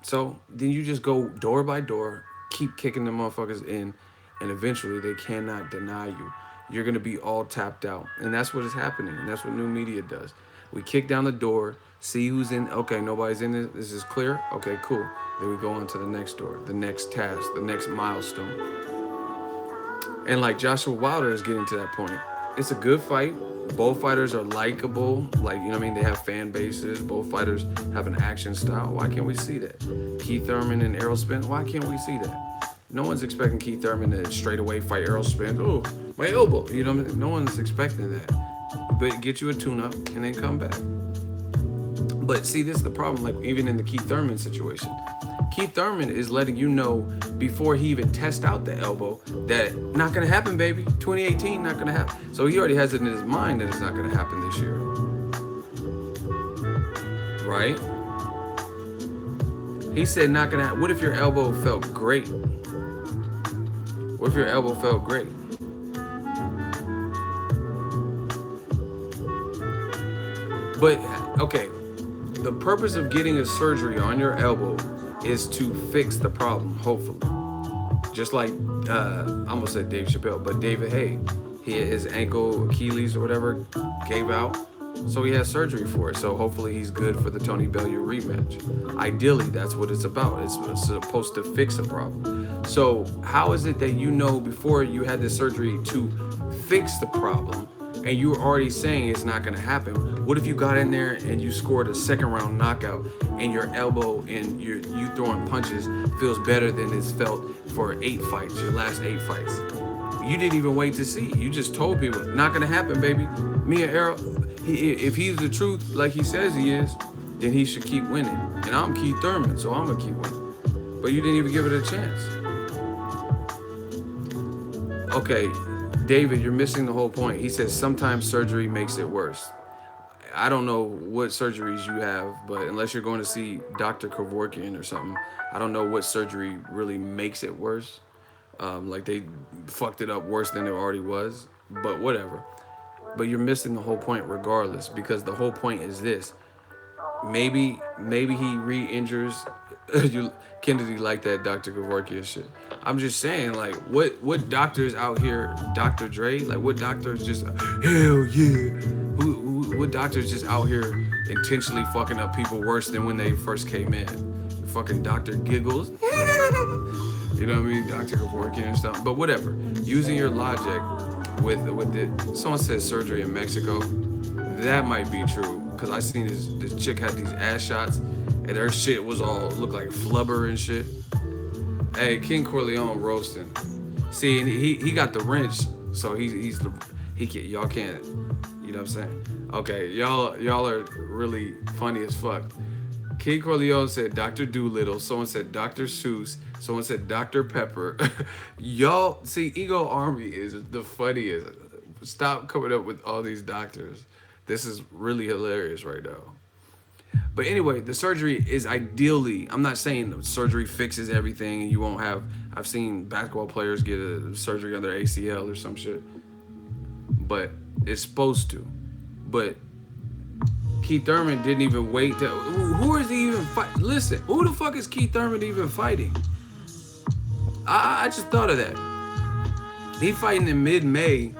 So then you just go door by door, keep kicking the motherfuckers in, and eventually they cannot deny you. You're gonna be all tapped out. And that's what is happening. And that's what New Media does. We kick down the door, see who's in. Okay, nobody's in it. This is clear. Okay, cool. Then we go on to the next door, the next task, the next milestone. And like Joshua Wilder is getting to that point. It's a good fight. Both fighters are likable. Like, you know what I mean? They have fan bases. Both fighters have an action style. Why can't we see that? Keith Thurman and Errol Spence, why can't we see that? No one's expecting Keith Thurman to straight away fight Errol Spence. Oh, my elbow. You know what I mean? No one's expecting that. But get you a tune-up and then come back. But see, this is the problem. Like, even in the Keith Thurman situation. Keith Thurman is letting you know before he even tests out the elbow that not gonna happen, baby. 2018, not gonna happen. So he already has it in his mind that it's not gonna happen this year. Right? He said not gonna happen. What if your elbow felt great? What if your elbow felt great? But, okay, the purpose of getting a surgery on your elbow is to fix the problem, hopefully. Just like, I almost said Dave Chappelle, but David Haye, his ankle, Achilles or whatever, gave out. So he has surgery for it. So hopefully he's good for the Tony Bellew rematch. Ideally, that's what it's about. It's supposed to fix a problem. So how is it that you know before you had this surgery to fix the problem, and you were already saying it's not gonna happen? What if you got in there and you scored a second round knockout and your elbow and you throwing punches feels better than it's felt for 8 fights, your last 8 fights? You didn't even wait to see. You just told people, not gonna happen, baby. Me and Errol, if he's the truth like he says he is, then he should keep winning. And I'm Keith Thurman, so I'm gonna keep winning. But you didn't even give it a chance. Okay, David, you're missing the whole point. He says sometimes surgery makes it worse. I don't know what surgeries you have, but unless you're going to see Dr. Kevorkian or something, I don't know what surgery really makes it worse. Like they fucked it up worse than it already was, but whatever. But you're missing the whole point regardless, because the whole point is this. Maybe he re-injures. Kennedy like that Dr. Kevorkian shit. I'm just saying, like, what doctors out here, Dr. Dre, like what doctors just, hell yeah. What doctors just out here intentionally fucking up people worse than when they first came in? Fucking Dr. Giggles. You know what I mean? Dr. Kevorkian and stuff. But whatever. Using your logic with it. Someone said surgery in Mexico. That might be true. Because I seen this chick had these ass shots and her shit was all looked like flubber and shit. Hey, King Corleone roasting. See, and he got the wrench, so y'all can't, you know what I'm saying? Okay, y'all are really funny as fuck. King Corleone said Dr. Doolittle. Someone said Dr. Seuss. Someone said Dr. Pepper. Y'all, see, Ego Army is the funniest. Stop coming up with all these doctors. This is really hilarious right now. But anyway, the surgery is ideally, I'm not saying the surgery fixes everything and you won't have, I've seen basketball players get a surgery on their ACL or some shit. But it's supposed to. But Keith Thurman didn't even wait to, who is he even fight? Listen, who the fuck is Keith Thurman even fighting? I just thought of that. He fighting in mid-May.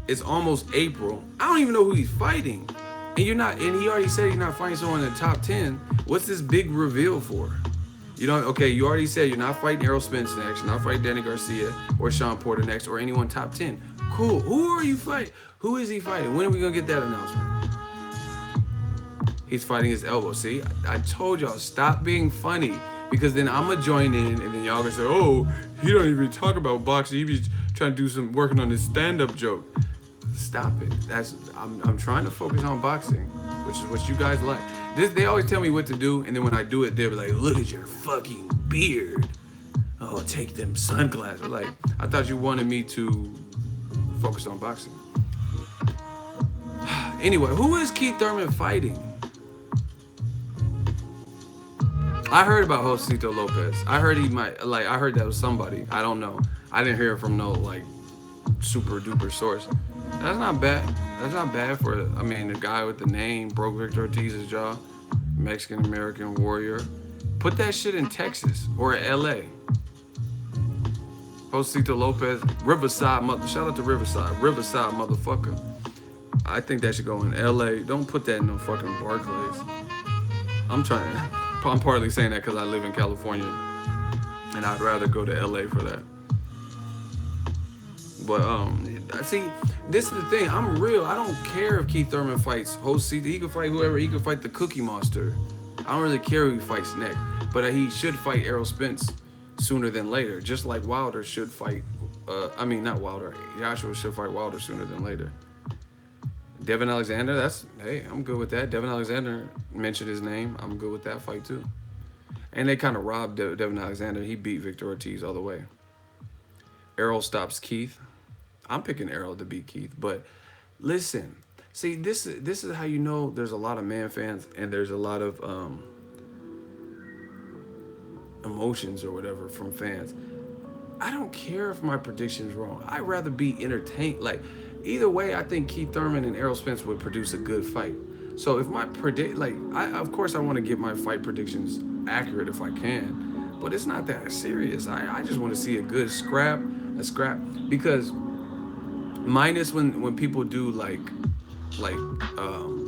It's almost April. I don't even know who he's fighting. And he already said he's not fighting someone in the top 10. What's this big reveal for? You don't. Okay, you already said you're not fighting Errol Spence next. You're not fighting Danny Garcia or Sean Porter next or anyone top 10. Cool. Who are you fighting? Who is he fighting? When are we gonna get that announcement? He's fighting his elbow. See, I told y'all stop being funny because then I'm gonna join in and then y'all gonna say, oh, he don't even talk about boxing. He be trying to do some working on his stand-up joke. Stop it. I'm trying to focus on boxing, which is what you guys like. They always tell me what to do, and then when I do it, they'll be like, look at your fucking beard. Oh, take them sunglasses. Like, I thought you wanted me to focus on boxing. Anyway, who is Keith Thurman fighting? I heard about Josito Lopez. I heard he might, like, I heard that was somebody. I don't know. I didn't hear it from no, like, super duper source. That's not bad. That's not bad for, I mean, the guy with the name broke Victor Ortiz's jaw, Mexican American warrior. Put that shit in Texas or LA. Josito Lopez, Riverside, shout out to Riverside, motherfucker. I think that should go in LA. Don't put that in no fucking Barclays. I'm partly saying that because I live in California and I'd rather go to LA for that. But see, this is the thing. I'm real. I don't care if Keith Thurman fights Josito. He can fight whoever. He can fight the Cookie Monster. I don't really care who he fights next. But he should fight Errol Spence sooner than later. Just like Wilder should fight. Not Wilder. Joshua should fight Wilder sooner than later. Devin Alexander. Hey, I'm good with that. Devin Alexander mentioned his name. I'm good with that fight too. And they kind of robbed Devin Alexander. He beat Victor Ortiz all the way. Errol stops Keith. I'm picking Errol to beat Keith, but listen, see, this is how you know there's a lot of man fans and there's a lot of emotions or whatever from fans. I don't care if my prediction's wrong. I'd rather be entertained. Like, either way, I think Keith Thurman and Errol Spence would produce a good fight. So if my of course I want to get my fight predictions accurate if I can, but it's not that serious. I just want to see a good scrap, because minus when people do like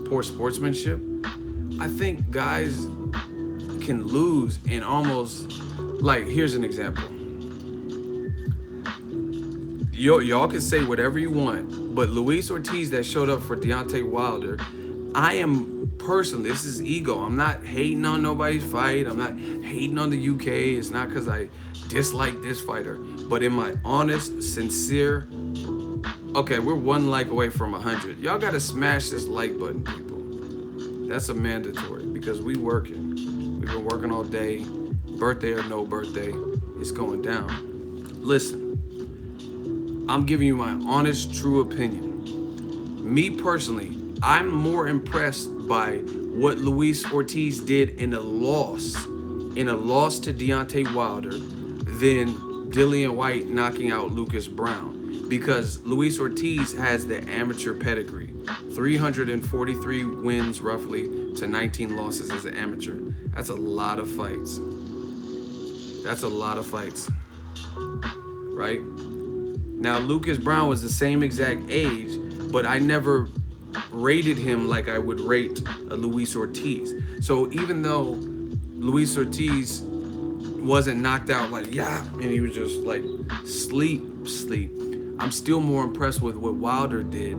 poor sportsmanship, I think guys can lose and almost, like, here's an example. Y'all can say whatever you want, but Luis Ortiz that showed up for Deontay Wilder, I am personally, this is ego. I'm not hating on nobody's fight. I'm not hating on the UK. It's not because I dislike this fighter, but in my honest, sincere, okay, we're one like away from 100. Y'all gotta smash this like button, people. That's a mandatory because we working. We've been working all day. Birthday or no birthday, it's going down. Listen, I'm giving you my honest, true opinion. Me personally, I'm more impressed by what Luis Ortiz did in a loss to Deontay Wilder than Dillian Whyte knocking out Lucas Brown, because Luis Ortiz has the amateur pedigree. 343 wins roughly to 19 losses as an amateur. That's a lot of fights. Right? Now, Lucas Brown was the same exact age, but I never rated him like I would rate a Luis Ortiz. So even though Luis Ortiz wasn't knocked out like, yeah, and he was just like sleep, I'm still more impressed with what Wilder did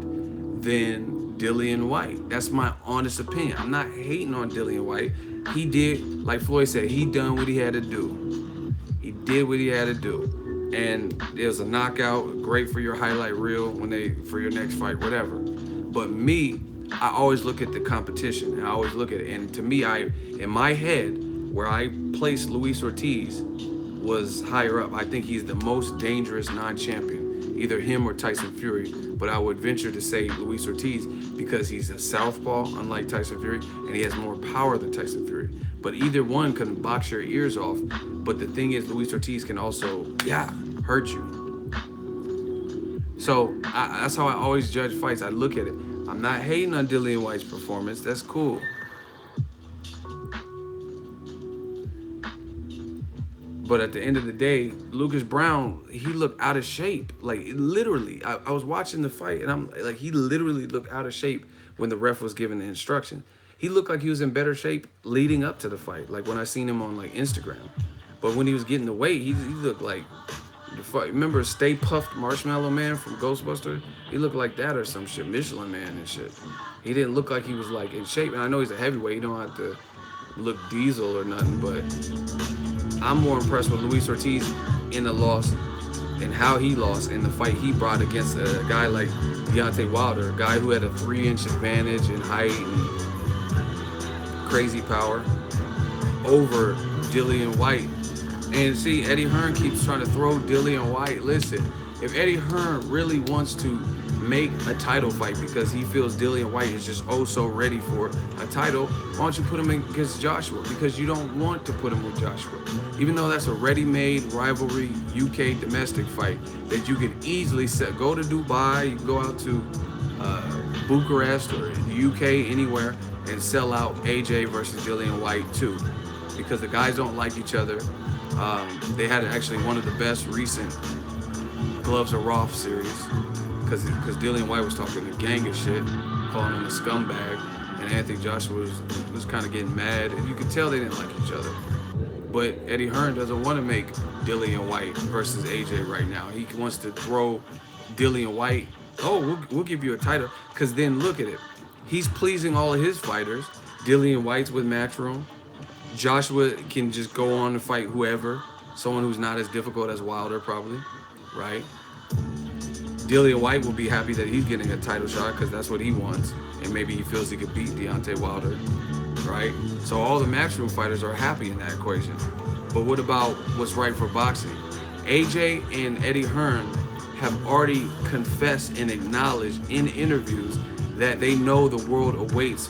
than Dillian Whyte. That's my honest opinion. I'm not hating on Dillian Whyte. He did, like Floyd said, he done what he had to do. He did what he had to do. And it was a knockout, great for your highlight reel for your next fight, whatever. But me, I always look at the competition. I always look at it. And to me, in my head, where I placed Luis Ortiz was higher up. I think he's the most dangerous non-champion, either him or Tyson Fury. But I would venture to say Luis Ortiz because he's a southpaw, unlike Tyson Fury, and he has more power than Tyson Fury. But either one can box your ears off. But the thing is, Luis Ortiz can also, hurt you. So that's how I always judge fights. I look at it. I'm not hating on Dillian Whyte's performance. That's cool. But at the end of the day, Lucas Brown, he looked out of shape. Like, literally, I was watching the fight, and I'm like, he literally looked out of shape when the ref was giving the instruction. He looked like he was in better shape leading up to the fight. Like when I seen him on like Instagram. But when he was getting the weight, he looked like remember Stay Puffed Marshmallow Man from Ghostbusters? He looked like that or some shit, Michelin Man and shit. He didn't look like he was like in shape. And I know he's a heavyweight. He don't have to look diesel or nothing, but I'm more impressed with Luis Ortiz in the loss and how he lost in the fight he brought against a guy like Deontay Wilder, a guy who had a 3-inch advantage in height and crazy power over Dillian Whyte. And see, Eddie Hearn keeps trying to throw Dillian Whyte. Listen, if Eddie Hearn really wants to make a title fight because he feels Dillian Whyte is just oh so ready for a title, why don't you put him against Joshua? Because you don't want to put him with Joshua. Even though that's a ready-made rivalry UK domestic fight that you can easily set. Go to Dubai, you can go out to Bucharest or the UK, anywhere, and sell out AJ versus Dillian Whyte too. Because the guys don't like each other. They had actually one of the best recent Gloves Are Off series because Dillian Whyte was talking the gang of shit, calling him a scumbag, and Anthony Joshua was kind of getting mad, and you could tell they didn't like each other. But Eddie Hearn doesn't want to make Dillian Whyte versus AJ right now. He wants to throw Dillian Whyte, we'll give you a title, because then look at it. He's pleasing all of his fighters. Dillian Whyte's with Matchroom. Joshua can just go on and fight whoever, someone who's not as difficult as Wilder probably, right? Dillian Whyte will be happy that he's getting a title shot because that's what he wants, and maybe he feels he could beat Deontay Wilder, right? So all the Matchroom fighters are happy in that equation. But what about what's right for boxing? AJ and Eddie Hearn have already confessed and acknowledged in interviews that they know the world awaits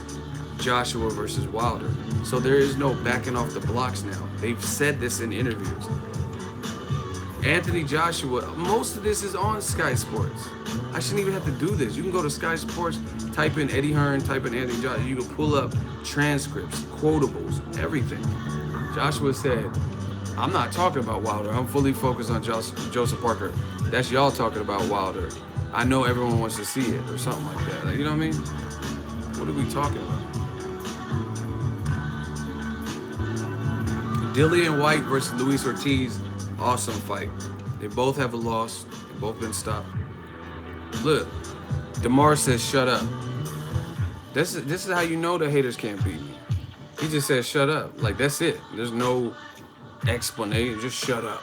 Joshua versus Wilder. So there is no backing off the blocks now. They've said this in interviews. Anthony Joshua, most of this is on Sky Sports. I shouldn't even have to do this. You can go to Sky Sports, type in Eddie Hearn, type in Anthony Joshua. You can pull up transcripts, quotables, everything. Joshua said, I'm not talking about Wilder. I'm fully focused on Joseph Parker. That's y'all talking about Wilder. I know everyone wants to see it or something like that. Like, you know what I mean? What are we talking about? Dillian Whyte versus Luis Ortiz, awesome fight. They both have a loss. They've both been stopped. Look, DeMar says, shut up. This is how you know the haters can't beat me. He just says, shut up. Like, that's it. There's no explanation. Just shut up.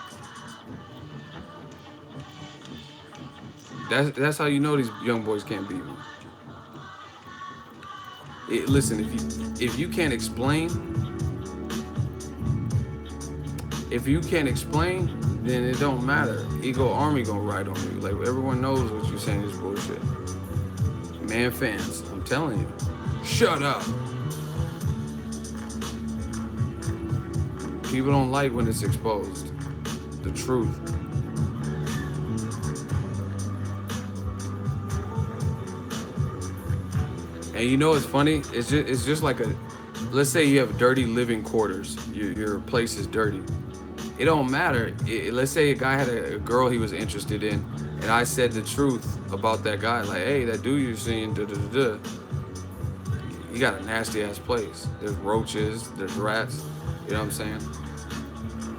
That's how you know these young boys can't beat me. Listen, if you can't explain, then it don't matter. Ego Army gonna ride on you. Like, everyone knows what you're saying is bullshit. Man, fans, I'm telling you, shut up. People don't like when it's exposed. The truth. And you know what's funny? It's just like let's say you have dirty living quarters. Your place is dirty. It don't matter. Let's say a guy had a girl he was interested in, and I said the truth about that guy. Like, hey, that dude you're seeing, you got a nasty ass place. There's roaches, there's rats. You know what I'm saying?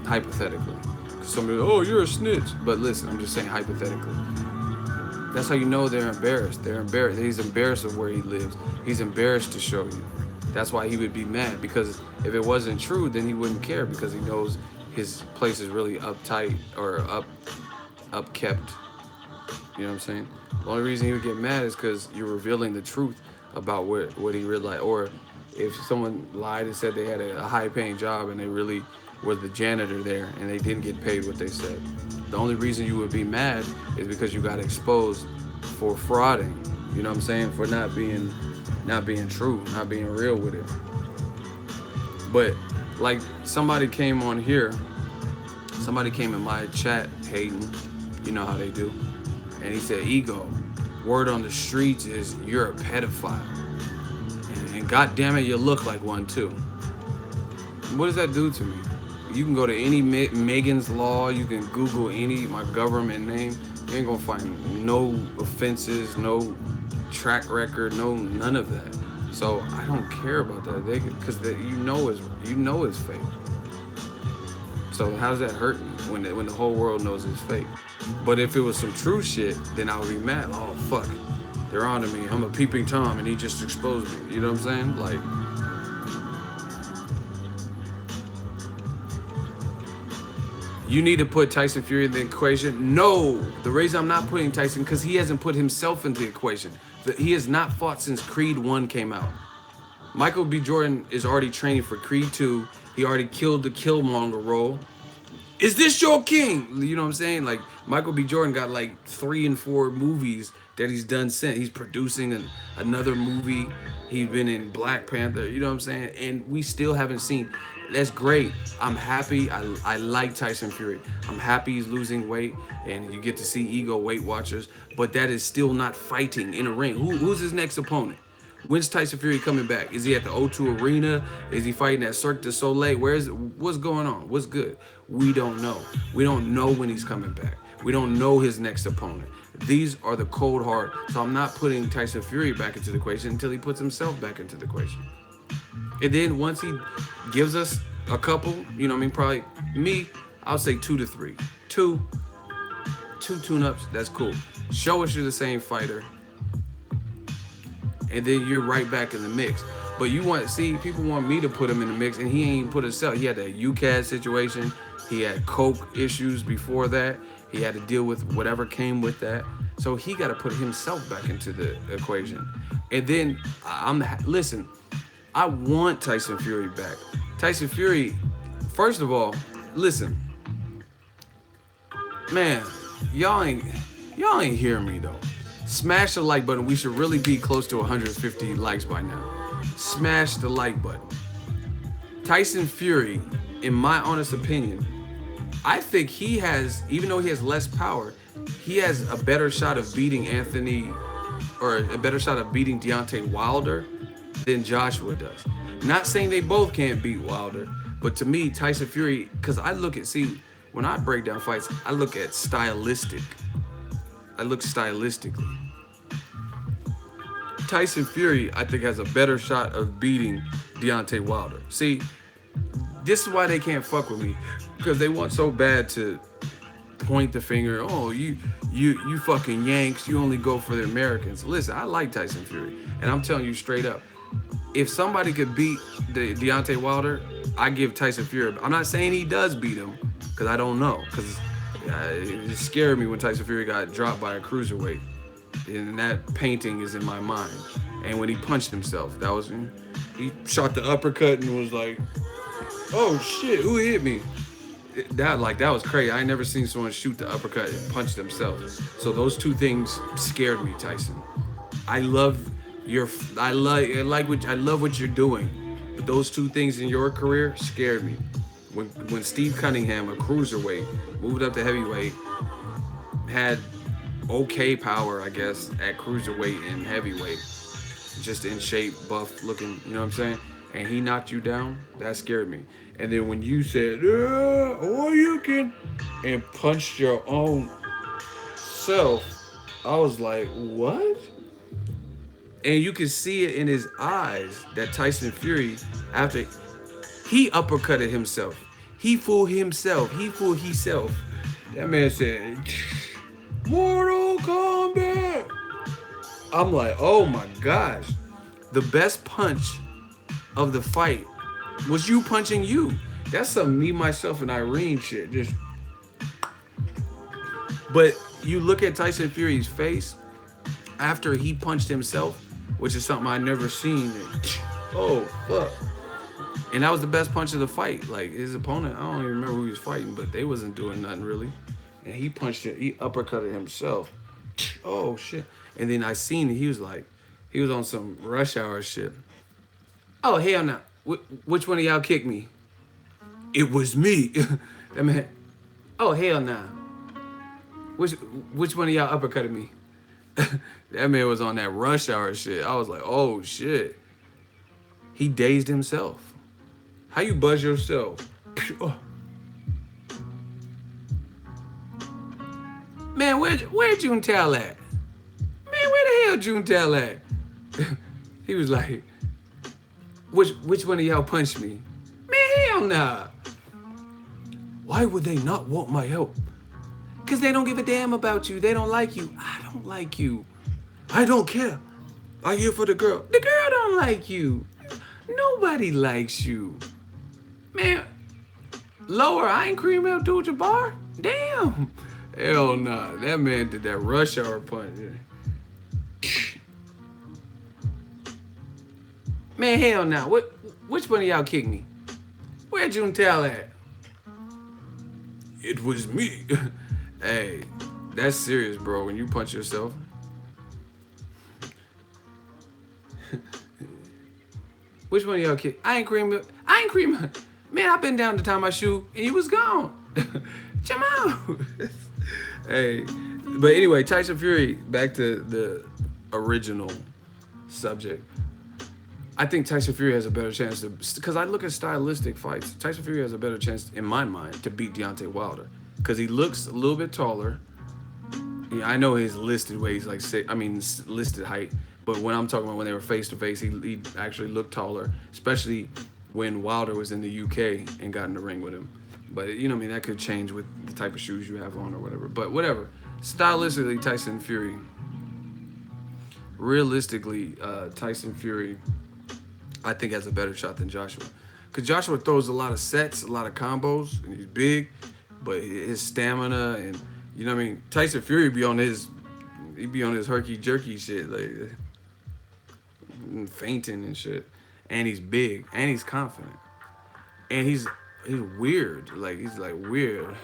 Hypothetically. Somebody, oh, you're a snitch. But listen, I'm just saying hypothetically. That's how you know they're embarrassed. They're embarrassed. He's embarrassed of where he lives. He's embarrassed to show you. That's why he would be mad, because if it wasn't true, then he wouldn't care, because he knows his place is really uptight or upkept. You know what I'm saying? The only reason he would get mad is because you're revealing the truth about what he really like. Or if someone lied and said they had a high-paying job and they really were the janitor there and they didn't get paid what they said. The only reason you would be mad is because you got exposed for frauding. You know what I'm saying? For not being true, not being real with it. But like, somebody came on here, somebody came in my chat hating, you know how they do, and he said, Ego, word on the streets is you're a pedophile, and God damn it, you look like one too. What does that do to me? You can go to any Megan's Law, you can Google my government name, you ain't gonna find no offenses, no track record, none of that. So I don't care about that. Because you know it's fake. So how does that hurt me when the whole world knows it's fake? But if it was some true shit, then I would be mad. Oh fuck, they're on to me. I'm a peeping tom, and he just exposed me. You know what I'm saying? Like, you need to put Tyson Fury in the equation. No, the reason I'm not putting Tyson because he hasn't put himself into the equation. He has not fought since Creed 1 came out. Michael B. Jordan is already training for Creed 2. He already killed the Killmonger role. Is this your king? You know what I'm saying? Like, Michael B. Jordan got like 3 and 4 movies that he's done since. He's producing another movie. He's been in Black Panther. You know what I'm saying? And we still haven't seen. That's great. I'm happy. I like Tyson Fury. I'm happy he's losing weight and you get to see ego Weight Watchers. But that is still not fighting in a ring. Who's his next opponent? When's Tyson Fury coming back? Is he at the O2 Arena? Is he fighting at Cirque du Soleil? What's going on? What's good? We don't know. We don't know when he's coming back. We don't know his next opponent. These are the cold hard. So I'm not putting Tyson Fury back into the equation until he puts himself back into the equation. And then once he gives us a couple, you know what I mean? Probably me, I'll say 2 to 3. Two tune-ups, that's cool. Show us you're the same fighter. And then you're right back in the mix. But people want me to put him in the mix, and he ain't put himself. He had that UCAD situation. He had coke issues before that. He had to deal with whatever came with that. So he got to put himself back into the equation. And then listen, I want Tyson Fury back. Tyson Fury, first of all, listen, man, y'all ain't hearing me though. Smash the like button. We should really be close to 150 likes by now. Smash the like button. Tyson Fury, in my honest opinion, I think he has, even though he has less power, he has a better shot of beating Deontay Wilder than Joshua does. Not saying they both can't beat Wilder, but to me, Tyson Fury, because when I break down fights, I look stylistically. Tyson Fury, I think, has a better shot of beating Deontay Wilder. See, this is why they can't fuck with me, because they want so bad to point the finger. Oh, you fucking Yanks. You only go for the Americans. Listen, I like Tyson Fury, and I'm telling you straight up, if somebody could beat Deontay Wilder, I give Tyson Fury. I'm not saying he does beat him, because I don't know, because it scared me when Tyson Fury got dropped by a cruiserweight, and that painting is in my mind. And when he punched himself, he shot the uppercut and was like, "Oh shit, who hit me?" That was crazy. I ain't never seen someone shoot the uppercut and punch themselves. So those two things scared me, Tyson. I love what you're doing. But those two things in your career scared me. When Steve Cunningham, a cruiserweight, moved up to heavyweight, had okay power, I guess, at cruiserweight and heavyweight, just in shape, buff looking, you know what I'm saying? And he knocked you down, that scared me. And then when you said, you can, and punched your own self, I was like, what? And you could see it in his eyes that Tyson Fury, after he uppercutted himself, he fooled himself. That man said, Mortal Kombat. I'm like, oh my gosh. The best punch of the fight was you punching you. That's some me, myself, and Irene shit. But you look at Tyson Fury's face after he punched himself, which is something I never seen. Oh, fuck. And that was the best punch of the fight. Like, his opponent, I don't even remember who he was fighting, but they wasn't doing nothing really. And he uppercutted himself. Oh, shit. And then I seen it, he was on some Rush Hour shit. Oh, hell no. Which one of y'all kicked me? It was me. That man, oh, hell no. Which one of y'all uppercutted me? That man was on that Rush Hour shit. I was like, oh, shit. He dazed himself. How you buzz yourself? Man, where Jadakiss at? Man, where the hell Jadakiss at? He was like, Which one of y'all punched me? Man, hell nah. Why would they not want my help? Because they don't give a damn about you. They don't like you. I don't like you. I don't care. I'm here for the girl. The girl don't like you. Nobody likes you. Man, lower. I ain't Kareem Abdul-Jabbar. Damn. Hell nah. That man did that rush hour punch. Man, hell nah. Which one of y'all kicked me? Where'd you tell at? It was me. Hey, that's serious, bro. When you punch yourself. Which one of y'all kicked? I ain't Kareem. Man, I've been down to tie my shoe and he was gone. Jermall. Hey, but anyway, Tyson Fury, back to the original subject. I think Tyson Fury has a better chance to, because I look at stylistic fights, Tyson Fury has a better chance, in my mind, to beat Deontay Wilder. Because he looks a little bit taller. Yeah, I know his listed weight, he's like listed height. But when I'm talking about when they were face to face, he actually looked taller, especially when Wilder was in the UK and got in the ring with him. But you know what I mean, that could change with the type of shoes you have on or whatever. But whatever. Stylistically, Tyson Fury. Realistically, Tyson Fury, I think, has a better shot than Joshua. Because Joshua throws a lot of sets, a lot of combos, and he's big, but his stamina and, you know what I mean? Tyson Fury be on his herky-jerky shit, like, fainting and shit. And he's big, and he's confident. And he's weird. Like, he's, like, weird.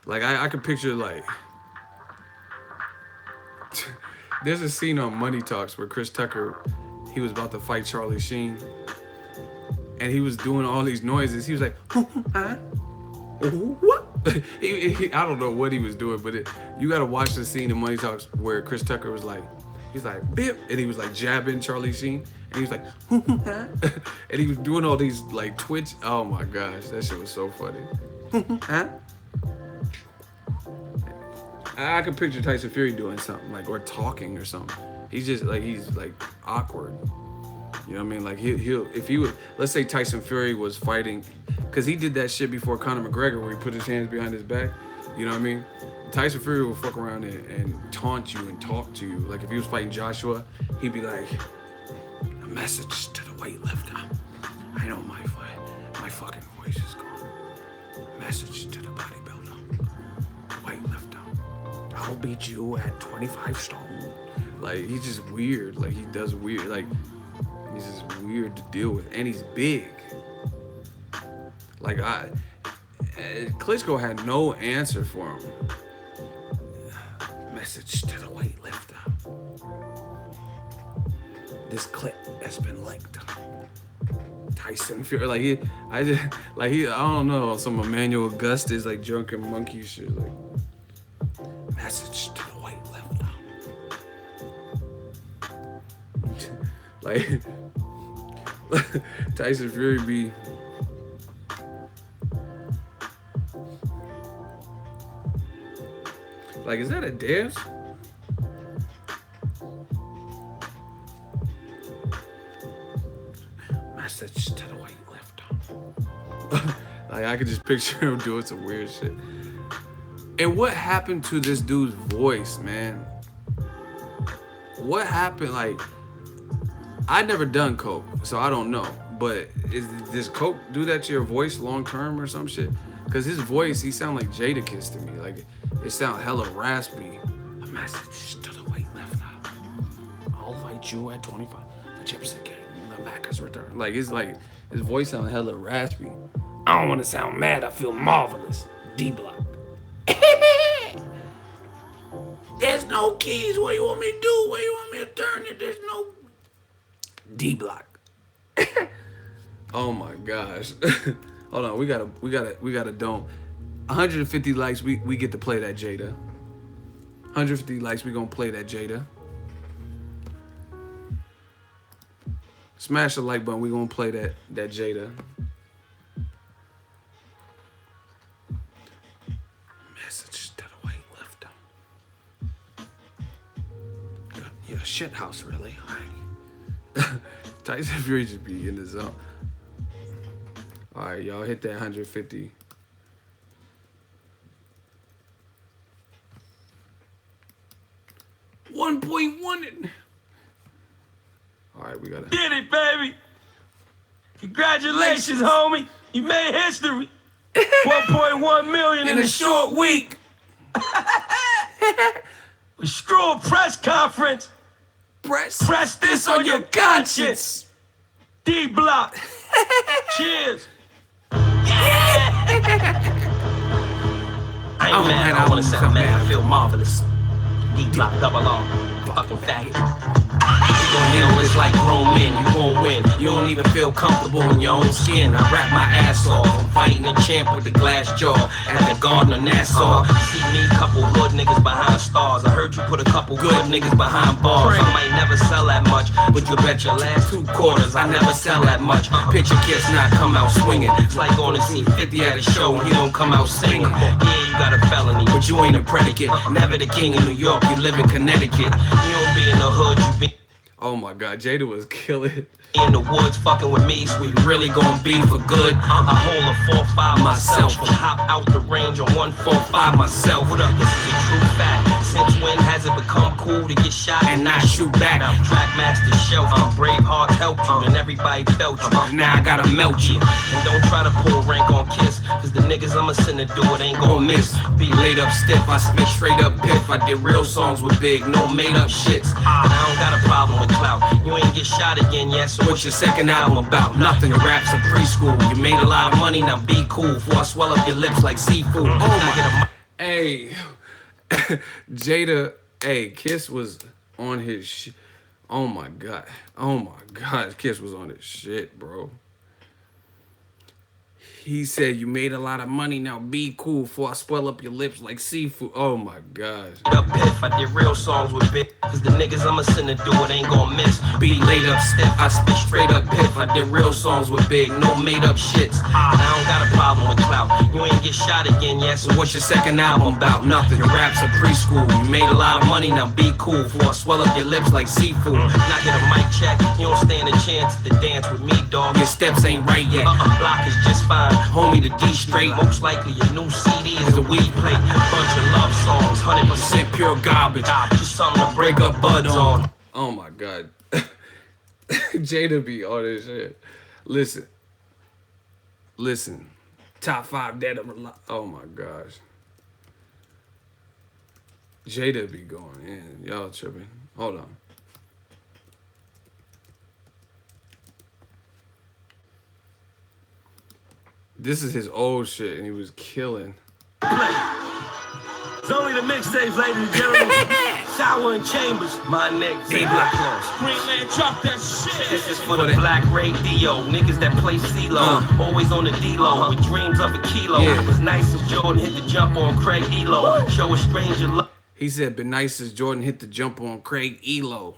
Like, I could picture, like... There's a scene on Money Talks where Chris Tucker, he was about to fight Charlie Sheen. And he was doing all these noises. He was like, huh? What? I don't know what he was doing, but you got to watch the scene in Money Talks where Chris Tucker was like, he's like, bip. And he was like jabbing Charlie Sheen. And he was like, huh? And he was doing all these like twitch. Oh my gosh, that shit was so funny. Huh? I could picture Tyson Fury doing something like, or talking or something. He's like awkward. You know what I mean? Like if he would, let's say Tyson Fury was fighting, because he did that shit before Conor McGregor where he put his hands behind his back. You know what I mean? Tyson Fury will fuck around and taunt you and talk to you. Like if he was fighting Joshua, he'd be like, a message to the weightlifter. I know my fucking voice is gone. Message to the bodybuilder. Weightlifter. I'll beat you at 25 stone. Like he's just weird. Like he does weird. Like he's just weird to deal with, and he's big. Like Klitschko had no answer for him. Message to the weightlifter. This clip has been linked. Tyson Fury, I don't know, some Emmanuel Augustus like drunken monkey shit. Like message to the weightlifter. Like Tyson Fury be. Like, is that a dance? Message to the weightlifter. Like, I could just picture him doing some weird shit. And what happened to this dude's voice, man? What happened? Like, I'd never done coke, so I don't know. But does coke do that to your voice long term or some shit? Because his voice, he sound like Jadakiss to me. Like, it sound hella raspy. A message to the weightlifter. I'll fight you at 25. The chips again. The Mac is returned. Like, it's like, his voice sound hella raspy. I don't want to sound mad. I feel marvelous. D-Block. There's no keys. What do you want me to do? What do you want me to turn it? There's no D-Block. Oh my gosh. Hold on, we gotta don't. 150 likes, we get to play that Jada. 150 likes, we gonna play that Jada. Smash the like button, we gonna play that Jada. Message to the weightlifter. You're a shit house, really. Tyson Fury just be in the zone. All right, y'all hit that 150. $1.1. All right, we got it. Get it, baby. Congratulations, homie. You made history. 1.1 million in a short week. Screw a press conference. Press this on your conscience. D-Block. Cheers. I ain't mad, I wanna sound mad, I feel marvelous. D-Block double R, fucking faggot. You gon' handle this like grown men, you gon' win. You don't even feel comfortable in your own skin. I rap my ass off, I'm fighting a champ with the glass jaw. At the Garden of Nassau, see me, couple hood niggas behind stars. I heard you put a couple good niggas behind bars. I might never sell that much, but you bet your last 2 quarters I never sell that much. Picture kids not come out swinging. It's like going to see 50 at a show and he don't come out singing. Yeah, you got a felony, but you ain't a predicate. Never the king of New York, you live in Connecticut. You don't be in the hood, you be... Oh my God, Jada was killing. In the woods fucking with me, so we really gon' be for good. I hold a 4-5 myself, and hop out the range on 145 myself. What up? This is a true fact. Since when has it become cool to get shot and not shoot back? Now Trackmaster shelf, Braveheart helped you, and everybody felt you. Now I gotta melt you. And don't try to pull rank on Kiss, cause the niggas I'ma send to do it ain't gon' miss. Be laid up stiff, I spit straight up piff. I did real songs with Big, no made up shits. And I don't got a problem with clout. You ain't get shot again yet, so what's your second album about? Nothing. Your raps are preschool. You made a lot of money, now be cool before I swell up your lips like seafood. Oh my. Hey, Jada. Hey, Kiss was on his shit. Oh my God. Oh my God. Kiss was on his shit, bro. He said, you made a lot of money, now be cool before I swell up your lips like seafood. Oh my gosh. Up piff, I did real songs with Big, cause the niggas I'ma send to do it ain't gon' miss. Be laid up stiff, I spit straight up piff. I did real songs with Big, no made up shits. And I don't got a problem with clout. You ain't get shot again yet, so what's your second album about? Nothing. Your raps are preschool. You made a lot of money, now be cool before I swell up your lips like seafood. Not get a mic check, you don't stand a chance to dance with me, dog. Your steps ain't right yet. Block is just fine. Homie, the D straight. Most likely your new CD is a weed plate. Bunch of love songs, 100% pure garbage. Just something to break up buds on. Oh my God. Jada be on this shit. Listen. Top 5 dead or alive. Oh my gosh. Jada be going in. Y'all tripping. Hold on. This is his old shit, and he was killing. It's only the mixtapes, ladies and gentlemen. Shower and Chambers, my nigga. D-Block close. Greenland, drop that shit. This is for the black radio. Niggas that play CeeLo. Always on the D-Lo. With dreams of a kilo. It was nice as Jordan hit the jump on Craig Elo. Show a stranger love. He said, been nice as Jordan hit the jump on Craig Elo.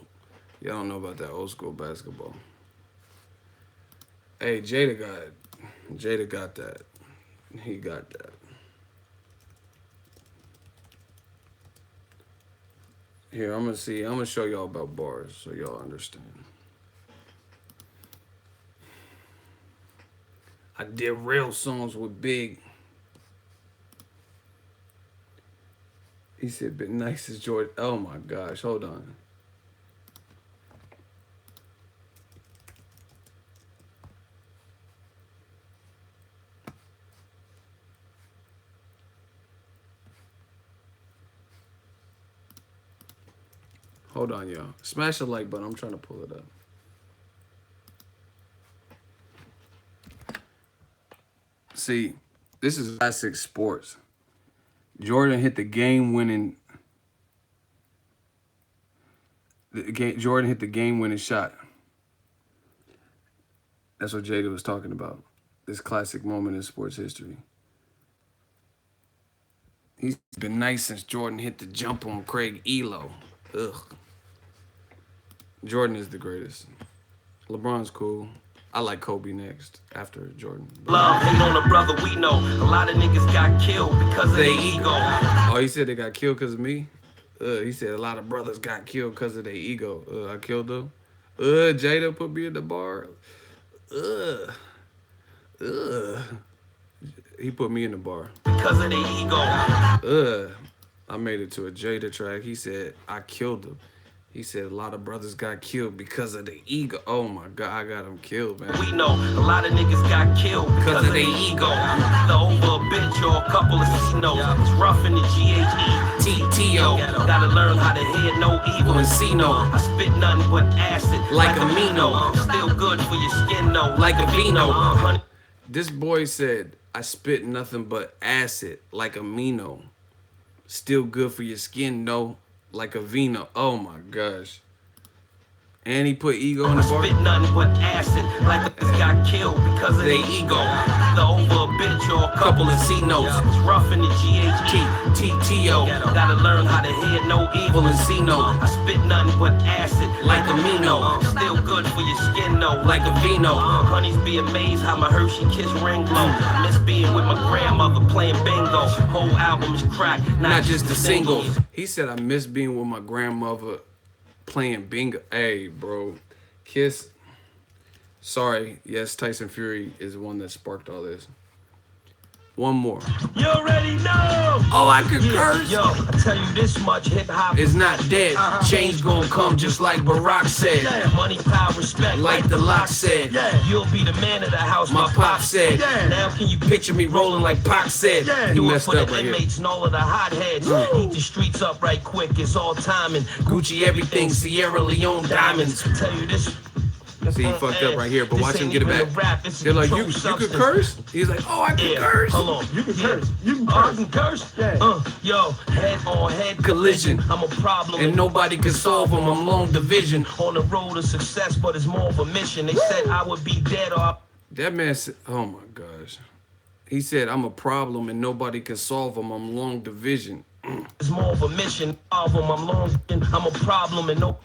Y'all don't know about that old school basketball. Hey, Jada got that. He got that. Here, I'm gonna show y'all about bars so y'all understand. I did real songs with Big. He said, been nice as Jordan. Oh my gosh, hold on. Hold on, y'all. Smash the like button. I'm trying to pull it up. See, this is classic sports. Jordan hit the game-winning. Jordan hit the game-winning shot. That's what Jada was talking about. This classic moment in sports history. He's been nice since Jordan hit the jump on Craig Elo. Ugh. Jordan is the greatest. LeBron's cool. I like Kobe next after Jordan. Love, hate on a brother we know. A lot of niggas got killed because of their ego. Oh, he said they got killed because of me? He said a lot of brothers got killed because of their ego. I killed them? Jada put me in the bar. Ugh. Ugh. He put me in the bar. Because of the ego. Ugh. I made it to a Jada track. He said, I killed him. He said a lot of brothers got killed because of the ego. Oh my God, I got him killed, man. We know a lot of niggas got killed because of their ego. The over a bitch or a couple of C-notes. It's rough in the G-H-E-T-T-O. Gotta learn how to hear no evil and see no. I spit nothing but acid like amino. Still good for your skin though, like a vino. This boy said, I spit nothing but acid like amino. Still good for your skin, no, like a vino. Oh my gosh. And he put ego in the bar. Spit nothing but acid, like a got killed because of their ego. The over a bitch or a couple of C-notes. It's rough in the G-H-T-T-O. Gotta learn how to hear no evil and see no. I spit nothing but acid, like amino. Still good for your skin, no, like a vino. Honeys be amazed how my Hershey Kiss ring glow. I miss being with my grandmother playing bingo. Whole album is crack, not just the singles. He said, I miss being with my grandmother playing bingo. Hey, bro. Kiss. Sorry. Yes, Tyson Fury is the one that sparked all this. One more. You already know. Oh, I could curse. Yo, I tell you this much, hip hop It's not dead. Change gonna come just like Barack said. Yeah, money, power, respect, Like the lock said. Yeah, you'll be the man of the house, My pop said. Yeah, now can you Picture me rolling like Pac said. Yeah, He do it messed for up the right here. inmates and all of the hotheads. Heat the streets up right quick, it's all timing. Gucci everything, Sierra Leone diamonds. Tell you this. See, he fucked up right here, but This watch him ain't get it even back. a rap, this is They're like, true you could substance. curse? He's like, oh, I can Yeah, curse. hold on. You can curse. You can curse. I can curse? Yeah. Yo, head on head Collision. I'm a problem. And nobody can solve them. I'm long division. On the road to success, but it's more of a mission. They said I would be dead or I That man said, oh my gosh. He said, I'm a problem and nobody can solve them. I'm long division. It's more of a mission. Album, I'm long. I'm a problem and no.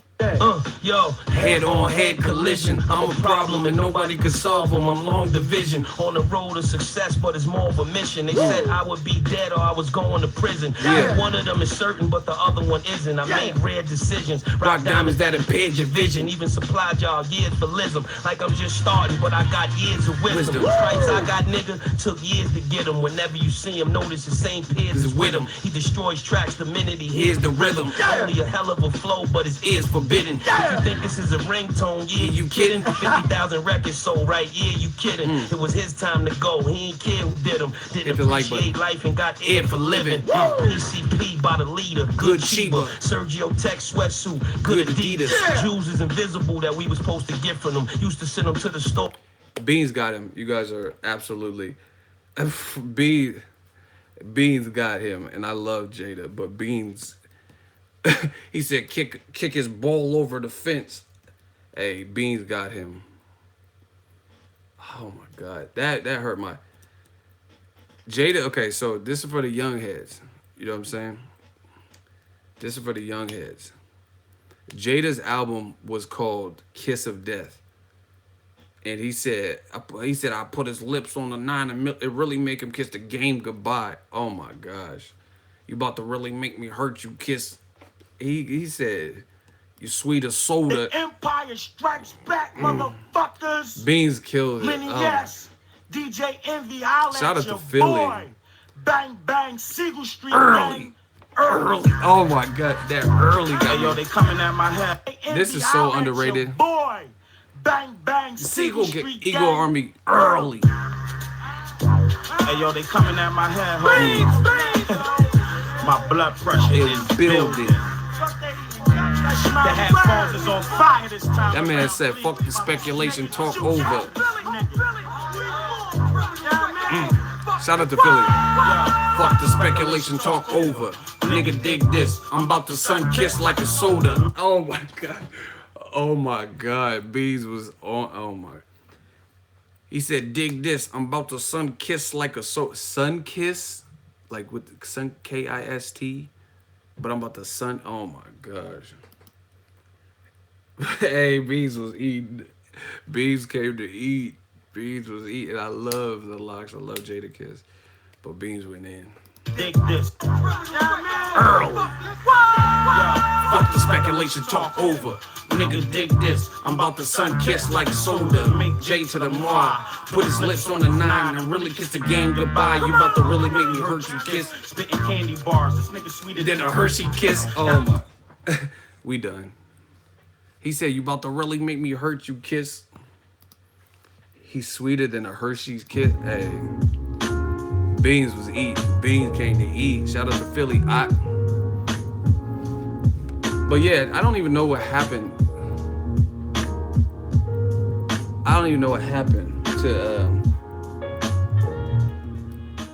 Yo, Head on head collision. I'm a problem and nobody can solve them. I'm long division. on the road to success, but it's more of a mission. They said I would be dead or I was going to prison. Yeah. One of them is certain, but the other one isn't. I made rare decisions. Rock diamonds that impaired your vision. Even supplied y'all years for lism. Like I'm just starting, but I got years of wisdom. Wisdom. Stripes I got, nigga, took years to get him. Whenever you see him, notice the same peers is with him. He destroys tracks the minute he hears Here's the rhythm. Only a hell of a flow, but his ears forbidden. If you think this is a ringtone, yeah, you kidding? 50,000 records sold, right? Yeah, you kidding? It was his time to go. He ain't care who did him. Hit Didn't the like appreciate button. life and got air for living. PCP by the leader, good Chiba. Sergio Tech sweatsuit, good Adidas. Jewels is invisible that we was supposed to get from them. Used to send them to the store. Beans got him. You guys are absolutely... Beans got him, and I love Jada, but Beans... he said kick his ball over the fence. Hey, Beans got him. Oh my God, that hurt my Jada. Okay, so this is for the young heads. You know what I'm saying? This is for the young heads. Jada's album was called Kiss of Death, and he said I put his lips on the 9 and it really make him kiss the game goodbye. Oh my gosh, you about to really make me hurt you, kiss. He said, you sweet as soda. Empire Strikes Back, motherfuckers. Beans killed it. Lenny, Oh. yes. DJ Envy, holla Shout at out to your Philly. boy. Bang, bang, Siegel Street, Early. gang. Early. Oh my God, that early Hey, yo, got they me. coming at my head. This is so underrated. Your boy. Bang, bang, Seagull Siegel get Street, Eagle gang. Army early. Hey, yo, they coming at my head, homie. My blood pressure Is building. The headphones is on fire this time. That man said, fuck the speculation, talk over. Shout out to Philly. Fuck the speculation, talk over. Nigga, dig this. I'm about to sun kiss like a soda. Oh my God. Oh my God. Bees was on. Oh my. He said, dig this. I'm about to sun kiss like a soda. Sun kiss? Like with sun K-I-S-T? But I'm about to sun. Oh my gosh. Hey, Bees was eating. Bees came to eat. Beans was eating. I love the locks. I love Jadakiss. But Beans went in. Dig this. Early. Fuck the speculation, talk over. Nigga, dig this. I'm about to sun kiss like soda. Make J to the moi. Put his lips on the 9 and really kiss the game goodbye. You about to really make me hurt you kiss. Spitting candy bars. This nigga sweeter Then a Hershey kiss. Oh my. We done. He said, you about to really make me hurt you kiss. He's sweeter than a Hershey's kiss. Hey. Beans was eating. Beans came to eat. Shout out to Philly. But yeah, I don't even know what happened. I don't even know what happened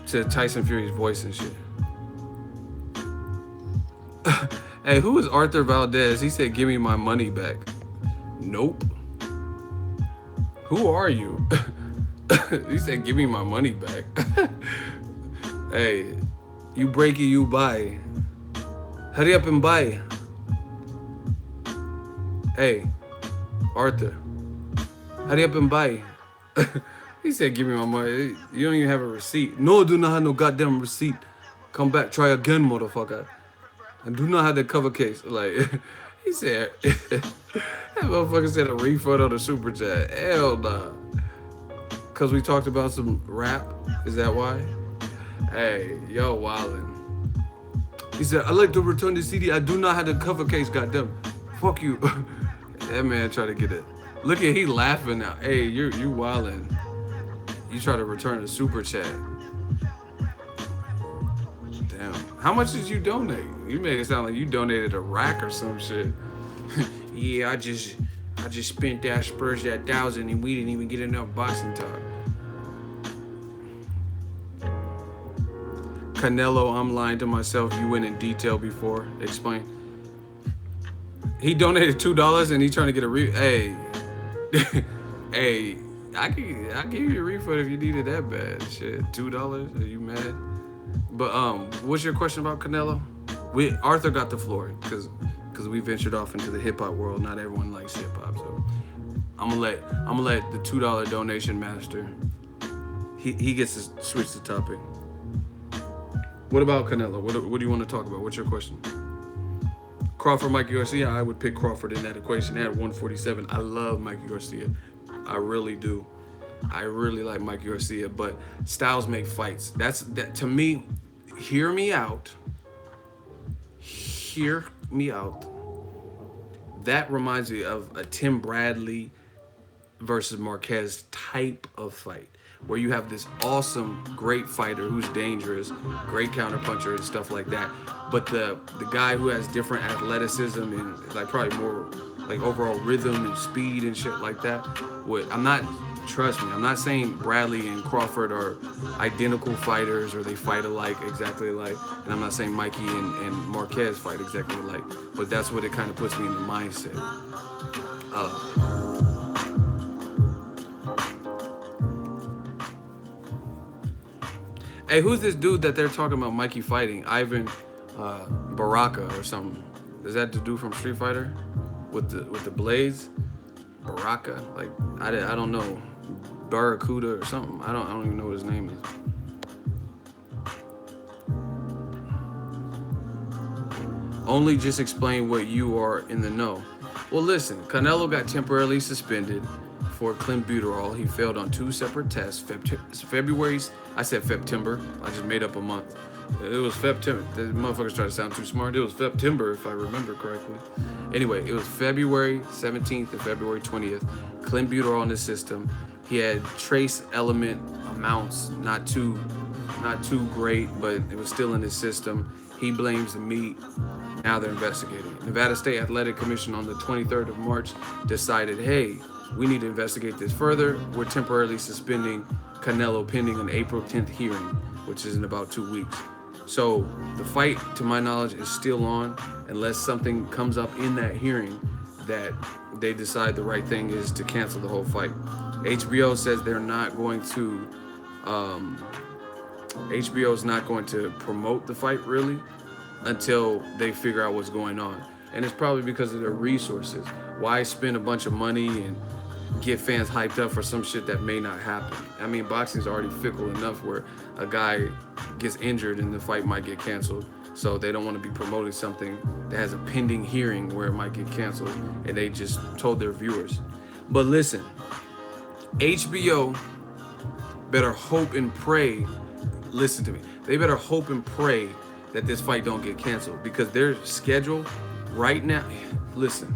to Tyson Fury's voice and shit. Hey, who is Arthur Valdez? He said, give me my money back. Nope. Who are you? He said, give me my money back. Hey, you break it, you buy. Hurry up and buy. Hey, Arthur, hurry up and buy. He said, give me my money. You don't even have a receipt. No, I do not have no goddamn receipt. Come back, try again, motherfucker. I do not have the cover case. Like, he said, that motherfucker said a refund on the super chat. Hell nah. Because we talked about some rap? Is that why? Hey, yo, wildin'. He said, I'd like to return the CD. I do not have the cover case, goddamn. Fuck you. That man tried to get it. Look at, he laughing now. Hey, you wildin'. You try to return the super chat. Damn. How much did you donate? You made it sound like you donated a rack or some shit. Yeah, I just spent that Spurs that 1,000 and we didn't even get enough boxing talk. Canelo, I'm lying to myself. You went in detail before. Explain. He donated $2 and he trying to get a Hey, hey, I give you a refund if you need it that bad. Shit, $2. Are you mad? But what's your question about Canelo? Arthur got the floor because we ventured off into the hip hop world. Not everyone likes hip hop, so I'm gonna let the $2 donation master. He gets to switch the topic. What about Canelo? What do you want to talk about? What's your question? Crawford, Mikey Garcia. I would pick Crawford in that equation at 147. I love Mikey Garcia. I really do. I really like Mikey Garcia, but styles make fights. That to me. Hear me out. Hear me out. That reminds me of a Tim Bradley versus Marquez type of fight, where you have this awesome, great fighter who's dangerous, great counterpuncher and stuff like that. But the guy who has different athleticism and like probably more like overall rhythm and speed and shit like that. Trust me, I'm not saying Bradley and Crawford are identical fighters or they fight alike, exactly alike. And I'm not saying Mikey and Marquez fight exactly alike. But that's what it kind of puts me in the mindset. Hey, who's this dude that they're talking about Mikey fighting? Ivan Baraka or something. Is that the dude from Street Fighter? With the blades? Baraka? Like, I don't know. Barracuda or something. I don't even know what his name is. Only just explain what you are in the know. Well, listen, Canelo got temporarily suspended for clenbuterol. He failed on 2 separate tests. February, I said September. I just made up a month. It was September. The motherfuckers try to sound too smart. It was September, if I remember correctly. Anyway, it was February 17th and February 20th. Clenbuterol in the system. He had trace element amounts, not too great, but it was still in his system. He blames the meat. Now they're investigating. Nevada State Athletic Commission on the 23rd of March decided, hey, we need to investigate this further. We're temporarily suspending Canelo pending an April 10th hearing, which is in about 2 weeks. So the fight, to my knowledge, is still on unless something comes up in that hearing that they decide the right thing is to cancel the whole fight. HBO says they're not going to, HBO is not going to promote the fight really until they figure out what's going on. And it's probably because of their resources. Why spend a bunch of money and get fans hyped up for some shit that may not happen? I mean, boxing's already fickle enough where a guy gets injured and the fight might get canceled. So they don't want to be promoting something that has a pending hearing where it might get canceled, and they just told their viewers. But listen, HBO better hope and pray. Listen to me. They better hope and pray that this fight don't get canceled, because their schedule right now. Listen,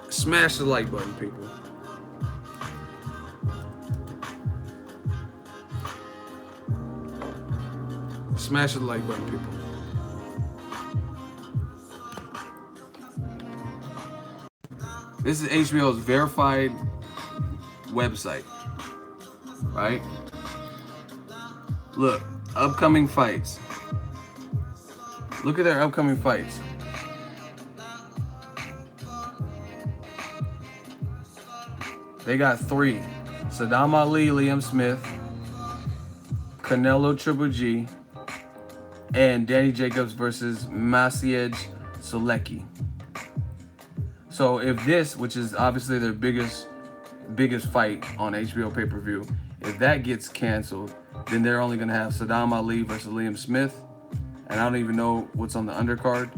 smash the like button, people. Smash the like button, people. This is HBO's verified website, right? Look, upcoming fights. Look at their upcoming fights. They got 3. Saddam Ali, Liam Smith, Canelo Triple G, and Danny Jacobs versus Maciej Solecki. So if this, which is obviously their biggest fight on HBO pay-per-view, if that gets canceled, then they're only gonna have Saddam Ali versus Liam Smith, and I don't even know what's on the undercard,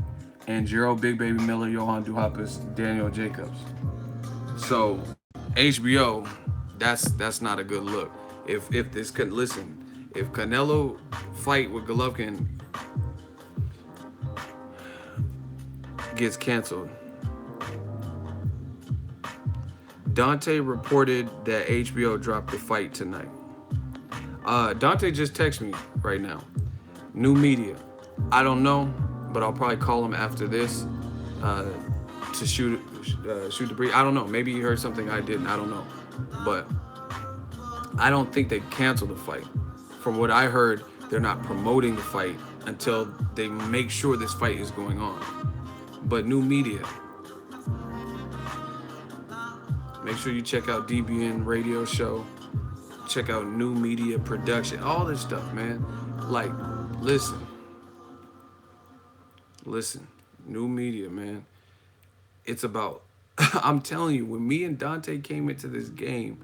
and Gerald Big Baby Miller, Johan Duhaupas, Daniel Jacobs. So HBO, that's not a good look. If this could listen, if Canelo fight with Golovkin gets canceled. Dante reported that HBO dropped the fight tonight. Dante just texted me right now. New media. I don't know, but I'll probably call him after this to shoot the breeze. I don't know. Maybe he heard something I didn't. I don't know. But I don't think they canceled the fight. From what I heard, they're not promoting the fight until they make sure this fight is going on. But new media. Make sure you check out DBN radio show. Check out new media production. All this stuff, man. Like, listen. New media, man. It's about, I'm telling you, when me and Dante came into this game,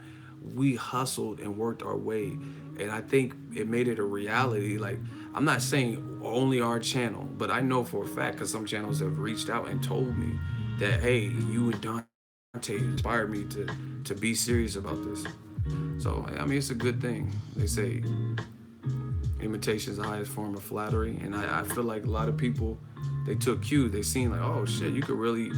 we hustled and worked our way. And I think it made it a reality. Like, I'm not saying only our channel, but I know for a fact, because some channels have reached out and told me that, hey, you and Dante inspired me to be serious about this. So, I mean, it's a good thing. They say imitation is the highest form of flattery. And I feel like a lot of people, they took cues. They seen like, oh, shit, you could really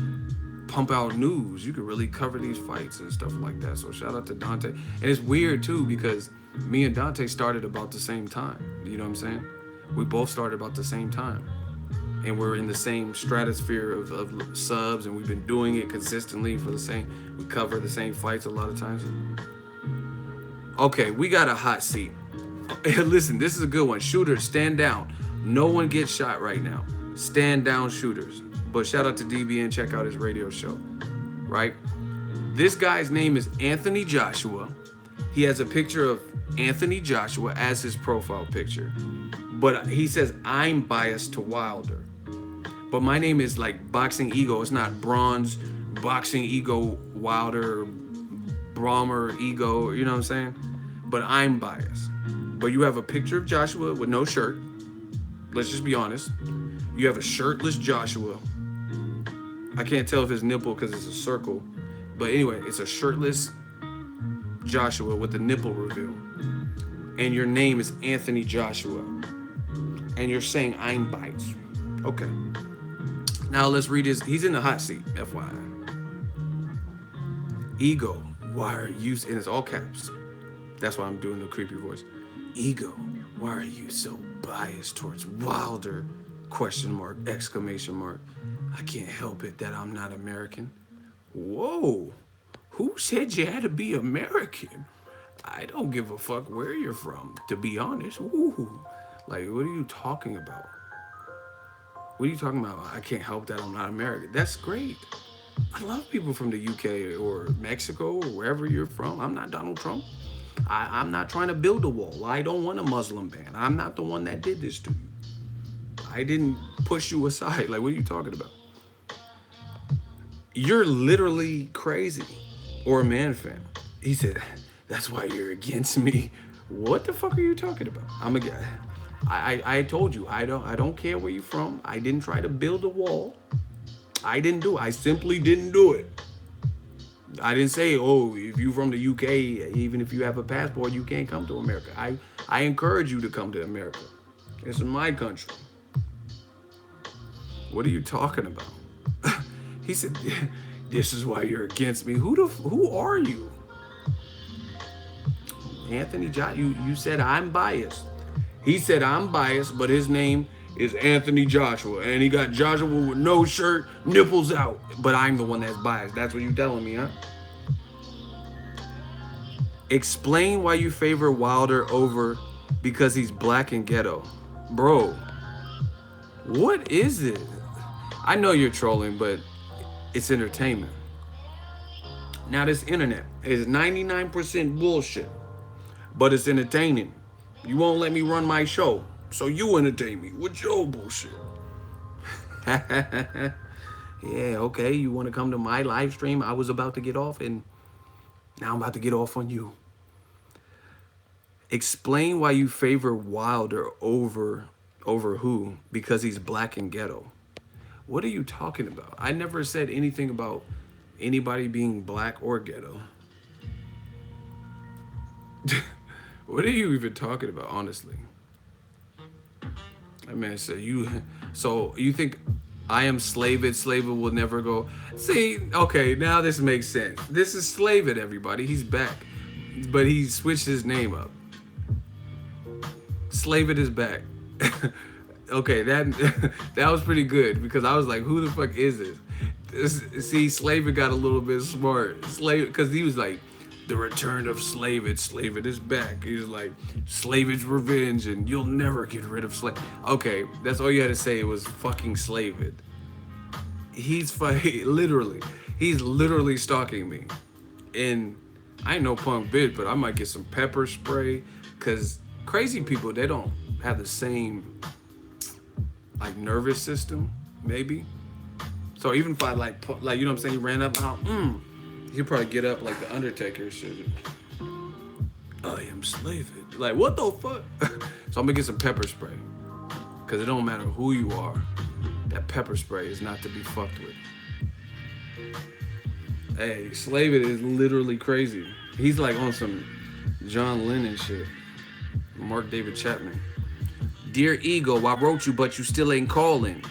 pump out news. You could really cover these fights and stuff like that. So shout out to Dante. And it's weird, too, because me and Dante started about the same time. You know what I'm saying? We both started about the same time. And we're in the same stratosphere of subs, and we've been doing it consistently for the same, we cover the same fights a lot of times. Okay, we got a hot seat. Listen, this is a good one. Shooters, stand down. No one gets shot right now. Stand down, shooters. But shout out to DBN, check out his radio show, right? This guy's name is Anthony Joshua. He has a picture of Anthony Joshua as his profile picture. But he says, I'm biased to Wilder. But my name is like Boxing Ego. It's not Bronze, Boxing Ego, Wilder, Broner, Ego, you know what I'm saying? But I'm biased. But you have a picture of Joshua with no shirt. Let's just be honest. You have a shirtless Joshua. I can't tell if it's nipple because it's a circle. But anyway, it's a shirtless Joshua with the nipple reveal. And your name is Anthony Joshua. And you're saying I'm biased. Okay. Now let's read his. He's in the hot seat, FYI. Ego, why are you, and it's all caps. That's why I'm doing the creepy voice. Ego, why are you so biased towards Wilder? Question mark, exclamation mark. I can't help it that I'm not American. Whoa, who said you had to be American? I don't give a fuck where you're from, to be honest. Ooh, like, what are you talking about? What are you talking about? I can't help that I'm not American. That's great. I love people from the UK or Mexico or wherever you're from. I'm not Donald Trump. I'm not trying to build a wall. I don't want a Muslim ban. I'm not the one that did this to you. I didn't push you aside. Like, what are you talking about? You're literally crazy. Or a man fan. He said, that's why you're against me. What the fuck are you talking about? I'm a guy. I told you I don't care where you're from. I didn't try to build a wall. I didn't do it. I simply didn't do it. I didn't say, oh, if you're from the UK, even if you have a passport, you can't come to America. I encourage you to come to America. It's my country. What are you talking about? He said, this is why you're against me. Who are you? Anthony Joshua. You said I'm biased. He said I'm biased, but his name is Anthony Joshua. And he got Joshua with no shirt, nipples out. But I'm the one that's biased. That's what you telling me, huh? Explain why you favor Wilder over because he's black and ghetto. Bro, what is it? I know you're trolling, but it's entertainment. Now this internet is 99% bullshit, but it's entertaining. You won't let me run my show, so you entertain me with your bullshit. Yeah, okay, you want to come to my live stream? I was about to get off, and now I'm about to get off on you. Explain why you favor Wilder over who? Because he's black and ghetto. What are you talking about? I never said anything about anybody being black or ghetto. What are you even talking about, honestly? That man said so you think I am Slaved, Slaved will never go. See, okay, now this makes sense. This is Slaved, everybody. He's back. But he switched his name up. Slaved is back. Okay, that was pretty good because I was like, who the fuck is this? See, Slaved got a little bit smart. Because he was like, the return of Slaved. Slaved is back. He was like, Slaved's revenge, and you'll never get rid of Slaved. Okay, that's all you had to say. It was fucking Slaved. He's literally stalking me. And I ain't no punk bitch, but I might get some pepper spray. Because crazy people, they don't have the same like nervous system, maybe. So even if I like you know what I'm saying, he ran up, he'll probably get up like the Undertaker shit. I am Slaved. Like, what the fuck? So I'm gonna get some pepper spray. Cause it don't matter who you are, that pepper spray is not to be fucked with. Hey, Slaved is literally crazy. He's like on some John Lennon shit. Mark David Chapman. Dear Ego, I wrote you, but you still ain't calling.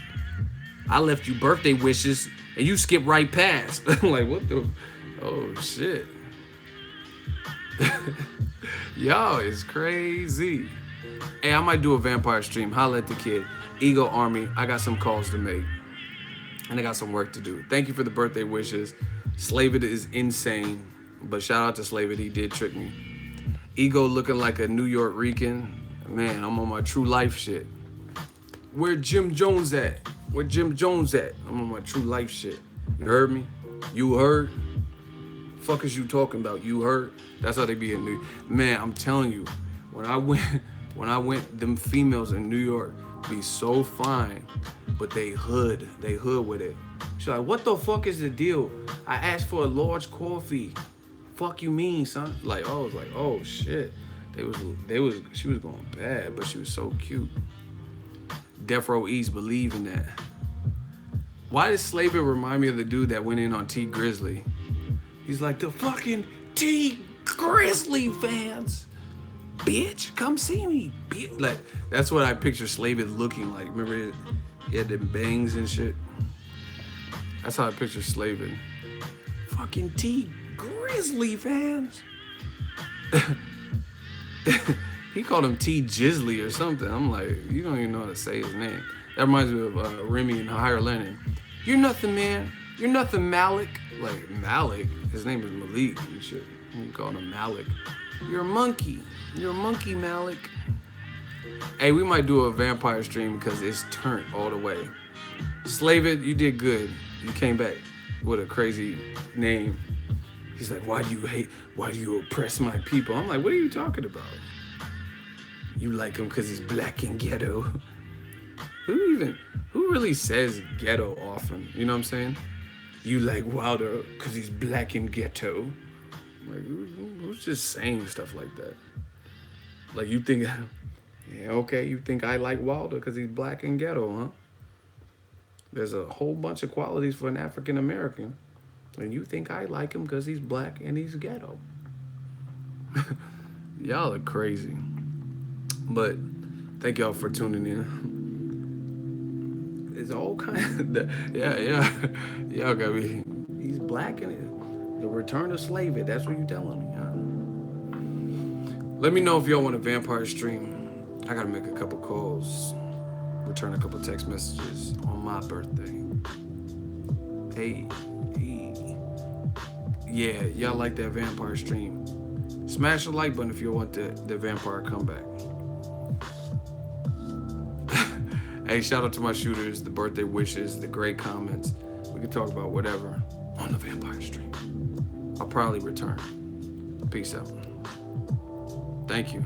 I left you birthday wishes, and you skipped right past. I'm like, what the? Oh, shit. Y'all is crazy. Hey, I might do a vampire stream. Holla at the kid. Ego Army, I got some calls to make. And I got some work to do. Thank you for the birthday wishes. Slaved is insane. But shout out to Slaved, he did trick me. Ego looking like a New York Rican. Man, I'm on my true life shit. Where Jim Jones at? Where Jim Jones at? I'm on my true life shit. You heard me? You heard? Fuck is you talking about? You heard? That's how they be in New York. Man, I'm telling you, when I went, them females in New York be so fine, but they hood with it. She's like, what the fuck is the deal? I asked for a large coffee. Fuck you mean, son? Like, I was like, oh shit. She was going bad, but she was so cute. Death Row East believe in that. Why does Slaved remind me of the dude that went in on T Grizzly? He's like, the fucking T Grizzly fans. Bitch, come see me. Bitch. Like, that's what I picture Slaved looking like. Remember, he had them bangs and shit. That's how I picture Slaved. Fucking T Grizzly fans. He called him T Jizzly or something. I'm like, you don't even know how to say his name. That reminds me of Remy and Higher Lenin. You're nothing, man. You're nothing, Malik. Like, Malik? His name is Malik and shit. You call him Malik. You're a monkey. You're a monkey, Malik. Hey, we might do a vampire stream because it's turned all the way. Slaved, you did good. You came back with a crazy name. He's like, why do you oppress my people? I'm like, what are you talking about? You like him because he's black and ghetto. Who really says ghetto often? You know what I'm saying? You like Wilder because he's black and ghetto. Like, who's just saying stuff like that? Like, you think Yeah, okay, you think I like Wilder because he's black and ghetto, huh? There's a whole bunch of qualities for an African American, and you think I like him because he's black and he's ghetto. Y'all are crazy. But thank y'all for tuning in. It's all kind of, yeah. Y'all got me. He's black and the return of slavery. That's what you telling me, huh? Let me know if y'all want a vampire stream. I gotta make a couple calls, return a couple text messages on my birthday. Hey. Yeah, y'all like that vampire stream. Smash the like button if you want the vampire comeback. Hey, shout out to my shooters, the birthday wishes, the great comments. We can talk about whatever on the vampire stream. I'll probably return. Peace out. Thank you.